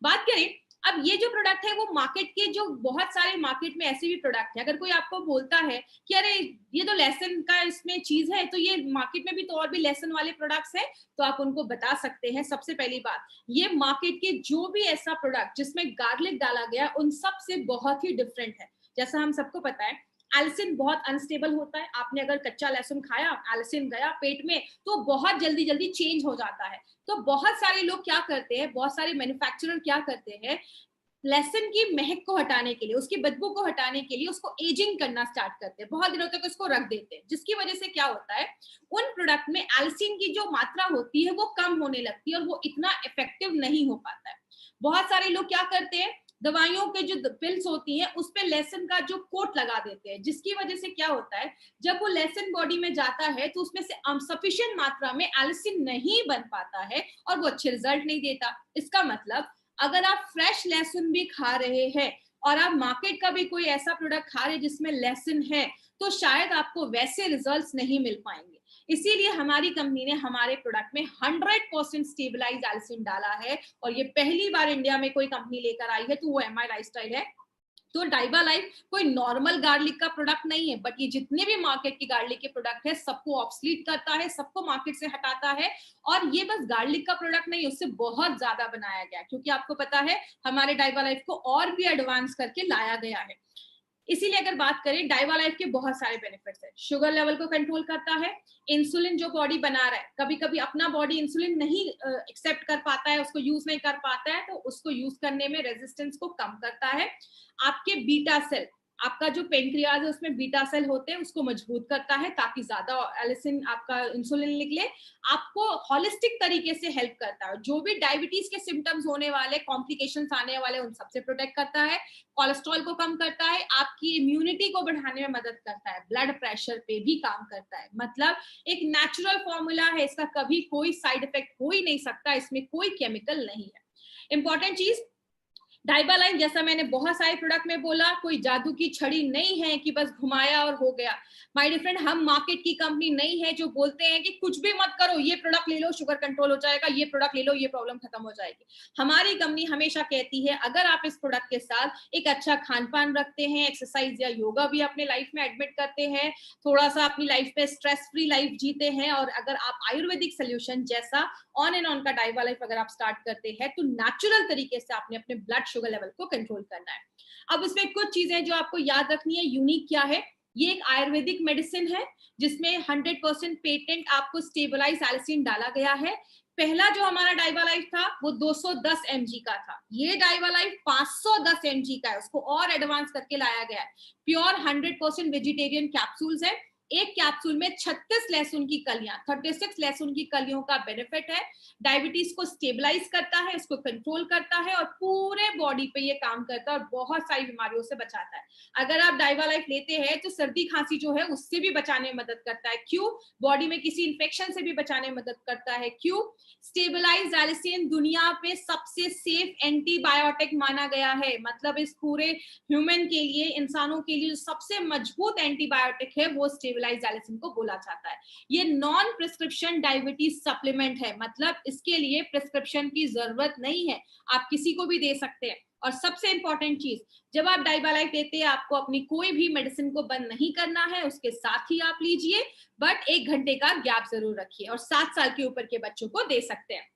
बात करें अब ये जो प्रोडक्ट है, वो मार्केट के जो बहुत सारे मार्केट में ऐसे भी प्रोडक्ट है, अगर कोई आपको बोलता है कि अरे ये तो लेसन का इसमें चीज है, तो ये मार्केट में भी तो और भी लेसन वाले प्रोडक्ट्स हैं, तो आप उनको बता सकते हैं। सबसे पहली बात, ये मार्केट के जो भी ऐसा प्रोडक्ट जिसमें गार्लिक डाला गया उन सब से बहुत ही डिफरेंट है। जैसा हम सबको पता है, एल्सिन बहुत अनस्टेबल होता है। आपने अगर कच्चा लहसुन खाया, एल्सिन गया पेट में, तो बहुत जल्दी जल्दी चेंज हो जाता है। तो बहुत सारे लोग क्या करते हैं, बहुत सारे मैन्युफैक्चरर क्या करते हैं, लहसुन की महक को हटाने के लिए, उसकी बदबू को हटाने के लिए उसको एजिंग करना स्टार्ट करते हैं, बहुत दिनों तक उसको रख देते हैं, जिसकी वजह से क्या होता है, उन प्रोडक्ट में एल्सिन की जो मात्रा होती है वो कम होने लगती है और वो इतना इफेक्टिव नहीं हो पाता है। बहुत सारे लोग क्या करते हैं, दवाइयों के जो पिल्स होती हैं उस पे लहसुन का जो कोट लगा देते हैं, जिसकी वजह से क्या होता है, जब वो लहसुन बॉडी में जाता है तो उसमें से सफिशिएंट मात्रा में एल्सिन नहीं बन पाता है और वो अच्छे रिजल्ट नहीं देता। इसका मतलब अगर आप फ्रेश लहसुन भी खा रहे हैं और आप मार्केट का भी कोई ऐसा प्रोडक्ट खा रहे हैं जिसमें लहसुन है, तो शायद आपको वैसे रिजल्ट्स नहीं मिल पाएंगे। इसीलिए हमारी कंपनी ने हमारे प्रोडक्ट में 100% स्टेबलाइज एल्सिन डाला है, और ये पहली बार इंडिया में कोई कंपनी लेकर आई है, तो वो MI लाइफस्टाइल है। तो डाइबा लाइफ कोई नॉर्मल गार्लिक का प्रोडक्ट नहीं है, बट ये जितने भी मार्केट की गार्लिक के प्रोडक्ट है सबको ऑब्सलीट करता है, सबको मार्केट से हटाता है। और ये बस गार्लिक का प्रोडक्ट नहीं, उससे बहुत ज्यादा बनाया गया, क्योंकि आपको पता है हमारे डाइबा लाइफ को और भी एडवांस करके लाया गया है। इसीलिए अगर बात करें, डाइबा लाइफ के बहुत सारे बेनिफिट्स है। शुगर लेवल को कंट्रोल करता है, इंसुलिन जो बॉडी बना रहा है, कभी कभी अपना बॉडी इंसुलिन नहीं एक्सेप्ट कर पाता है, उसको यूज नहीं कर पाता है, तो उसको यूज करने में रेजिस्टेंस को कम करता है। आपके बीटा सेल, आपका जो पेनक्रियाज है उसमें बीटा सेल होते हैं, उसको मजबूत करता है ताकि ज्यादा एलिसिन आपका इंसुलिन निकले। आपको होलिस्टिक तरीके से हेल्प करता है, जो भी डायबिटीज के सिम्टम्स होने वाले, कॉम्प्लिकेशंस आने वाले, उन सबसे प्रोटेक्ट करता है। कोलेस्ट्रॉल को कम करता है, आपकी इम्यूनिटी को बढ़ाने में मदद करता है, ब्लड प्रेशर पे भी काम करता है। मतलब एक नेचुरल फॉर्मूला है, इसका कभी कोई साइड इफेक्ट हो ही नहीं सकता, इसमें कोई केमिकल नहीं है। इंपॉर्टेंट चीज, डाइबा लाइफ जैसा मैंने बहुत सारे प्रोडक्ट में बोला, कोई जादू की छड़ी नहीं है कि बस घुमाया और हो गया। माय डियर फ्रेंड, हम मार्केट की कंपनी नहीं है जो बोलते हैं कि कुछ भी मत करो, ये प्रोडक्ट ले लो शुगर कंट्रोल हो जाएगा, ये प्रोडक्ट ले लो ये प्रॉब्लम खत्म हो जाएगी। हमारी कंपनी हमेशा कहती है अगर आप इस प्रोडक्ट के साथ एक अच्छा खान पान रखते हैं, एक्सरसाइज या योगा भी अपने लाइफ में एडमिट करते हैं, थोड़ा सा अपनी लाइफ पे स्ट्रेस फ्री लाइफ जीते हैं, और अगर आप आयुर्वेदिक सोल्यूशन जैसा ऑन एंड ऑन का डाइबा लाइफ अगर आप स्टार्ट करते हैं, तो नेचुरल तरीके से आपने अपने ब्लड शुगर लेवल को कंट्रोल करना है। अब इसमें कुछ चीजें जो आपको याद रखनी है, यूनिक क्या है, ये एक आयुर्वेदिक मेडिसिन है जिसमें 100% पेटेंट आपको स्टेबलाइज एल्सिन डाला गया है। पहला जो हमारा डाइबा लाइफ था वो 210 mg का था, ये डाइबा लाइफ 510 mg का है, उसको और एडवांस करके लाया गया है। प्योर 100% वेजिटेरियन कैप्सूल्स है, एक कैप्सूल में 36 लहसुन की कलियां, 36 लहसुन की कलियों का बेनिफिट है। डायबिटीज को स्टेबलाइज करता है, इसको कंट्रोल करता है और पूरे बॉडी पे ये काम करता है और बहुत सारी बीमारियों से बचाता है। अगर आप डाइवा लाइफ लेते हैं तो सर्दी खांसी जो है उससे भी बचाने में मदद करता है। क्यों? बॉडी में किसी इंफेक्शन से भी बचाने में मदद करता है। क्यों? स्टेबलाइज एलिसिन दुनिया पे सबसे सेफ एंटीबायोटिक माना गया है। मतलब इस पूरे ह्यूमन के लिए, इंसानों के लिए जो सबसे मजबूत एंटीबायोटिक है वो स्टेबलाइज एलिसिन को बोला जाता है। ये नॉन प्रिस्क्रिप्शन डायबिटीज सप्लीमेंट है, मतलब इसके लिए प्रिस्क्रिप्शन की जरूरत नहीं है, आप किसी को भी दे सकते हैं। और सबसे इंपॉर्टेंट चीज, जब आप डाइवा लाइफ लेते हैं आपको अपनी कोई भी मेडिसिन को बंद नहीं करना है, उसके साथ ही आप लीजिए, बट 1 घंटे का गैप जरूर रखिए। और 7 साल के ऊपर के बच्चों को दे सकते हैं।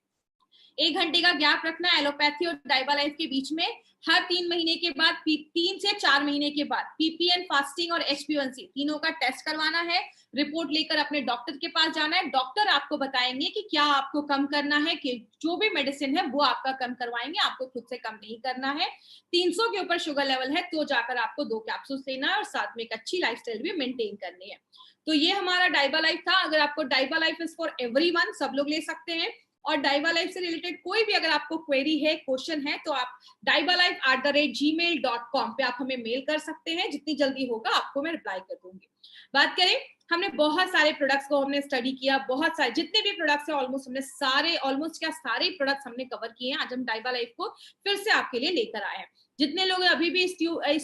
1 घंटे का गैप रखना एलोपैथी और डाइवा लाइफ के बीच में। हर 3 महीने के बाद, 3 से 4 महीने के बाद पीपीएन फास्टिंग और HbA1c तीनों का टेस्ट करवाना है। रिपोर्ट लेकर अपने डॉक्टर के पास जाना है। डॉक्टर आपको बताएंगे कि क्या आपको कम करना है, कि जो भी मेडिसिन है वो आपका कम करवाएंगे, आपको खुद से कम नहीं करना है। 300 के ऊपर शुगर लेवल है तो जाकर आपको 2 कैप्सूल लेना है और साथ में एक अच्छी लाइफस्टाइल भी मेंटेन करनी है। तो ये हमारा डाइवा लाइफ था। अगर आपको डाइवा लाइफ इज फॉर एवरीवन, सब लोग ले सकते हैं। और डाइवा लाइफ से रिलेटेड कोई भी अगर आपको क्वेरी है, क्वेश्चन है, तो आप divalife@gmail.com पे आप हमें मेल कर सकते हैं। जितनी जल्दी होगा आपको मैं रिप्लाई कर दूंगी। बात करें, हमने बहुत सारे प्रोडक्ट्स को हमने स्टडी किया, बहुत सारे जितने भी प्रोडक्ट्स हैं ऑलमोस्ट हमने सारे प्रोडक्ट्स हमने कवर किए हैं। आज हम डाइवा लाइफ को फिर से आपके लिए लेकर आए हैं। जितने लोग अभी भी इस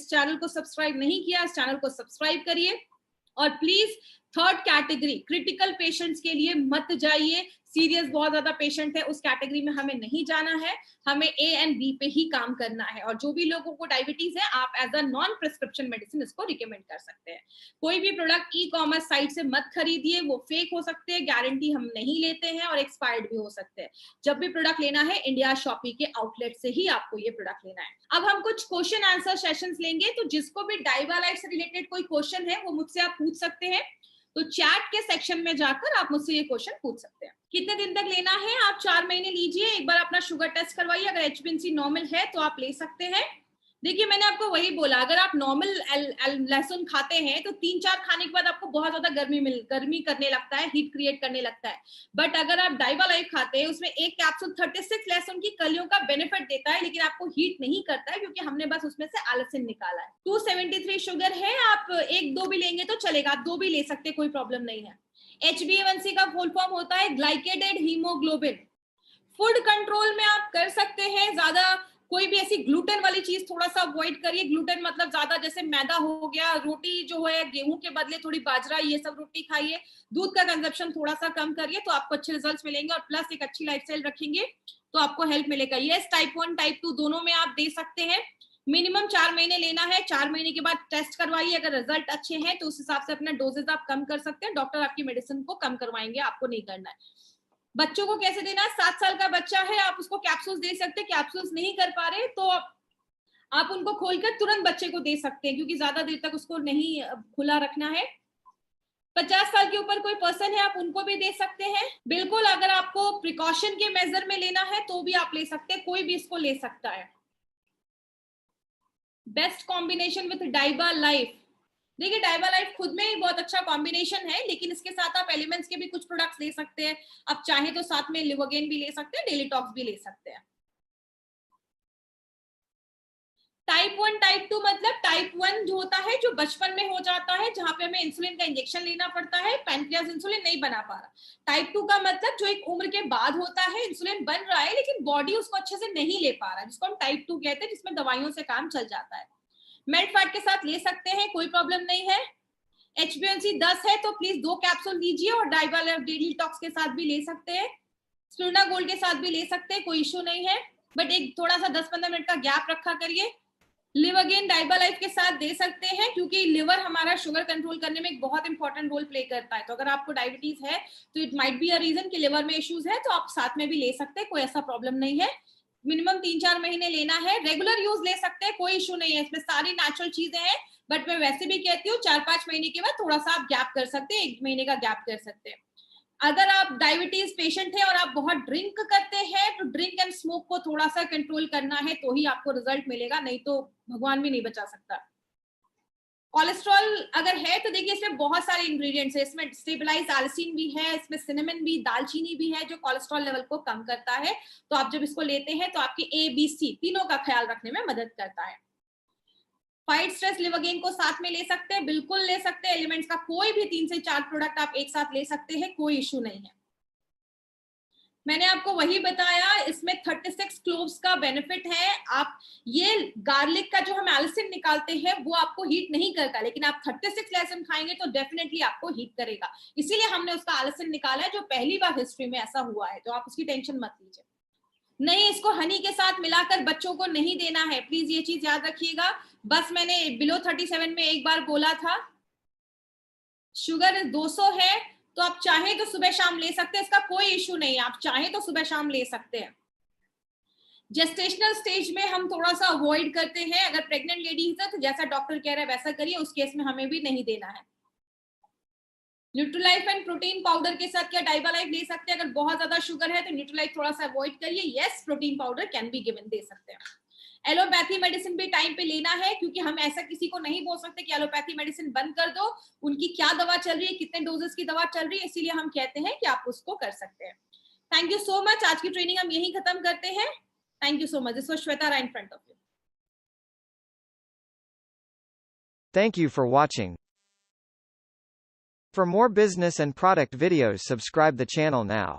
चैनल को सब्सक्राइब नहीं किया, इस चैनल को सब्सक्राइब करिए। और please 3rd category critical patients के लिए मत जाइए। सीरियस बहुत ज्यादा पेशेंट है, उस कैटेगरी में हमें नहीं जाना है, हमें A एंड B पे ही काम करना है। और जो भी लोगों को डायबिटीज है, आप as a non prescription medicine इसको रिकमेंड कर सकते हैं। कोई भी प्रोडक्ट ई-कॉमर्स साइट से मत खरीदिए, वो फेक हो सकते हैं, गारंटी हम नहीं लेते हैं और एक्सपायर्ड भी हो सकते हैं। जब भी प्रोडक्ट लेना है, इंडिया शॉपी के आउटलेट से ही आपको ये प्रोडक्ट लेना है। अब हम कुछ क्वेश्चन आंसर सेशंस लेंगे, तो जिसको भी डाइवा लाइफ से रिलेटेड कोई क्वेश्चन है वो मुझसे आप पूछ सकते हैं। तो चैट के सेक्शन में जाकर आप मुझसे ये क्वेश्चन पूछ सकते हैं। कितने दिन तक लेना है? आप 4 महीने लीजिए, एक बार अपना शुगर टेस्ट करवाइए, अगर HbA1c नॉर्मल है तो आप ले सकते हैं। देखिए मैंने आपको वही बोला, अगर आप नॉर्मल लहसुन खाते हैं तो 3-4 खाने के बाद आपको बहुत ज्यादा गर्मी करने लगता है, हीट क्रिएट करने लगता है। बट अगर आप डाइवा लाइफ खाते हैं, उसमें एक कैप्सूल 36 लहसुन की कलियों का बेनिफिट देता है, लेकिन आपको हीट नहीं करता है क्योंकि हमने बस उसमें से एलिसिन निकाला है। 273 शुगर है, आप 1-2 भी लेंगे तो चलेगा, आप 2 भी ले सकते, कोई प्रॉब्लम नहीं है। HbA1c का फुल फॉर्म होता है ग्लाइकेटेड हीमोग्लोबिन। फूड कंट्रोल में आप कर सकते हैं, ज्यादा कोई भी ऐसी ग्लूटेन वाली चीज थोड़ा सा अवॉइड करिए। ग्लूटेन मतलब ज्यादा जैसे मैदा हो गया, रोटी जो है गेहूं के बदले थोड़ी बाजरा, ये सब रोटी खाइए। दूध का कंजप्शन थोड़ा सा कम करिए तो आपको अच्छे रिजल्ट्स मिलेंगे और प्लस एक अच्छी लाइफस्टाइल रखेंगे तो आपको हेल्प मिलेगा। यस, टाइप 1 टाइप 2 दोनों में आप दे सकते हैं। मिनिमम 4 महीने लेना है। 4 महीने के बाद टेस्ट करवाइए, अगर रिजल्ट अच्छे हैं तो उस हिसाब से अपना डोजेज आप कम कर सकते हैं। डॉक्टर आपकी मेडिसिन को कम करवाएंगे, आपको नहीं करना है। बच्चों को कैसे देना है? 7 साल का बच्चा है, आप उसको कैप्सूल्स दे सकते हैं। कैप्सूल्स नहीं कर पा रहे तो आप उनको खोलकर तुरंत बच्चे को दे सकते हैं, क्योंकि ज्यादा देर तक उसको नहीं खुला रखना है। 50 साल के ऊपर कोई पर्सन है, आप उनको भी दे सकते हैं। बिल्कुल, अगर आपको प्रिकॉशन के मेजर में लेना है तो भी आप ले सकते हैं, कोई भी इसको ले सकता है। Best combination with डाइवा life. देखिए डाइवा लाइफ खुद में ही बहुत अच्छा कॉम्बिनेशन है, लेकिन इसके साथ आप एलिमेंट्स के भी कुछ प्रोडक्ट्स ले सकते हैं। आप चाहे तो साथ में लिवोगेन भी ले सकते हैं, डेली टॉक्स भी ले सकते हैं। टाइप 1 टाइप 2 मतलब टाइप 1 जो होता है जो बचपन में हो जाता है, जहां पे हमें इंसुलिन का इंजेक्शन लेना पड़ता है, पैनक्रियाज इंसुलिन नहीं बना पा रहा। टाइप 2 का मतलब जो एक उम्र के बाद होता है, इंसुलिन बन रहा है लेकिन बॉडी उसको अच्छे से नहीं ले पा रहा है, जिसको हम टाइप 2 कहते हैं, जिसमें दवाइयों से काम चल जाता है। मेल्ट फैट के साथ ले सकते हैं, कोई प्रॉब्लम नहीं है। HbA1c 10 है तो प्लीज 2 कैप्सूल लीजिए और डाइवा डेली टॉक्स के साथ भी ले सकते हैं, स्पिरुलिना गोल्ड के साथ भी ले सकते हैं, कोई इशू नहीं है। बट एक थोड़ा सा 10-15 मिनट का गैप रखा करिए। लिवोगेन डाइवा लाइफ के साथ दे सकते हैं, क्योंकि लिवर हमारा शुगर कंट्रोल करने में एक बहुत इंपॉर्टेंट रोल प्ले करता है। तो अगर आपको डायबिटीज है तो it might be a reason कि लिवर में इश्यूज है, तो आप साथ में भी ले सकते हैं, कोई ऐसा प्रॉब्लम नहीं है। मिनिमम 3-4 महीने लेना है। रेगुलर यूज ले सकते हैं, कोई इशू नहीं है, इसमें सारी नेचुरल चीजें हैं। बट मैं वैसे भी कहती हूँ 4-5 महीने के बाद थोड़ा सा आप गैप कर सकते हैं, 1 महीने का गैप कर सकते हैं। अगर आप डायबिटीज पेशेंट है और आप बहुत ड्रिंक करते हैं तो ड्रिंक एंड स्मोक को थोड़ा सा कंट्रोल करना है, तो ही आपको रिजल्ट मिलेगा, नहीं तो भगवान भी नहीं बचा सकता। कोलेस्ट्रॉल अगर है तो देखिए इसमें बहुत सारे इंग्रेडिएंट्स है, इसमें स्टेबलाइज एल्सिन भी है, इसमें सिनेमन भी, दालचीनी भी है जो कोलेस्ट्रॉल लेवल को कम करता है। तो आप जब इसको लेते हैं तो आपके ABC तीनों का ख्याल रखने में मदद करता है। फाइट स्ट्रेस लिवोगेन को साथ में ले सकते हैं, बिल्कुल ले सकते हैं। एलिमेंट्स का कोई भी 3 से 4 प्रोडक्ट आप एक साथ ले सकते हैं, कोई इश्यू नहीं है। मैंने आपको वही बताया, इसमें 36 क्लोव्स का बेनिफिट है। आप ये गार्लिक का जो हम एल्सिन निकालते हैं वो आपको हीट नहीं करता, लेकिन आप 36 लहसुन खाएंगे तो डेफिनेटली आपको हीट करेगा। इसीलिए हमने उसका एल्सिन निकाला है, जो पहली बार हिस्ट्री में ऐसा हुआ है, तो आप उसकी टेंशन मत लीजिए। नहीं, इसको हनी के साथ मिलाकर बच्चों को नहीं देना है, प्लीज ये चीज याद रखिएगा। बस मैंने बिलो 37 में एक बार बोला था, शुगर 200 है तो आप चाहें तो सुबह शाम ले सकते हैं, इसका कोई इश्यू नहीं है, आप चाहें तो सुबह शाम ले सकते हैं। जेस्टेशनल स्टेज में हम थोड़ा सा अवॉइड करते हैं, अगर प्रेग्नेंट लेडीज है तो जैसा डॉक्टर कह रहा है वैसा करिए, उस केस में हमें भी नहीं देना है। न्यूट्रीलाइफ एंड प्रोटीन पाउडर के साथ क्या डाइबालाइफ ले सकते हैं? अगर बहुत ज्यादा शुगर है तो न्यूट्रीलाइफ थोड़ा सा अवॉइड करिए। Yes, protein powder can be given, दे सकते हैं। एलोपैथी मेडिसिन भी टाइम पे लेना है, क्योंकि हम ऐसा किसी को नहीं बोल सकते कि एलोपैथी मेडिसिन बंद कर दो। उनकी क्या दवा चल रही है, कितने डोजेस की दवा चल रही है, इसीलिए हम कहते हैं कि आप उसको कर सकते हैं। Thank you so much. आज की ट्रेनिंग हम यही खत्म करते हैं। Thank you so much. This was Shweta Rai in front of you. Thank you for watching. For more business and product videos, subscribe the channel now.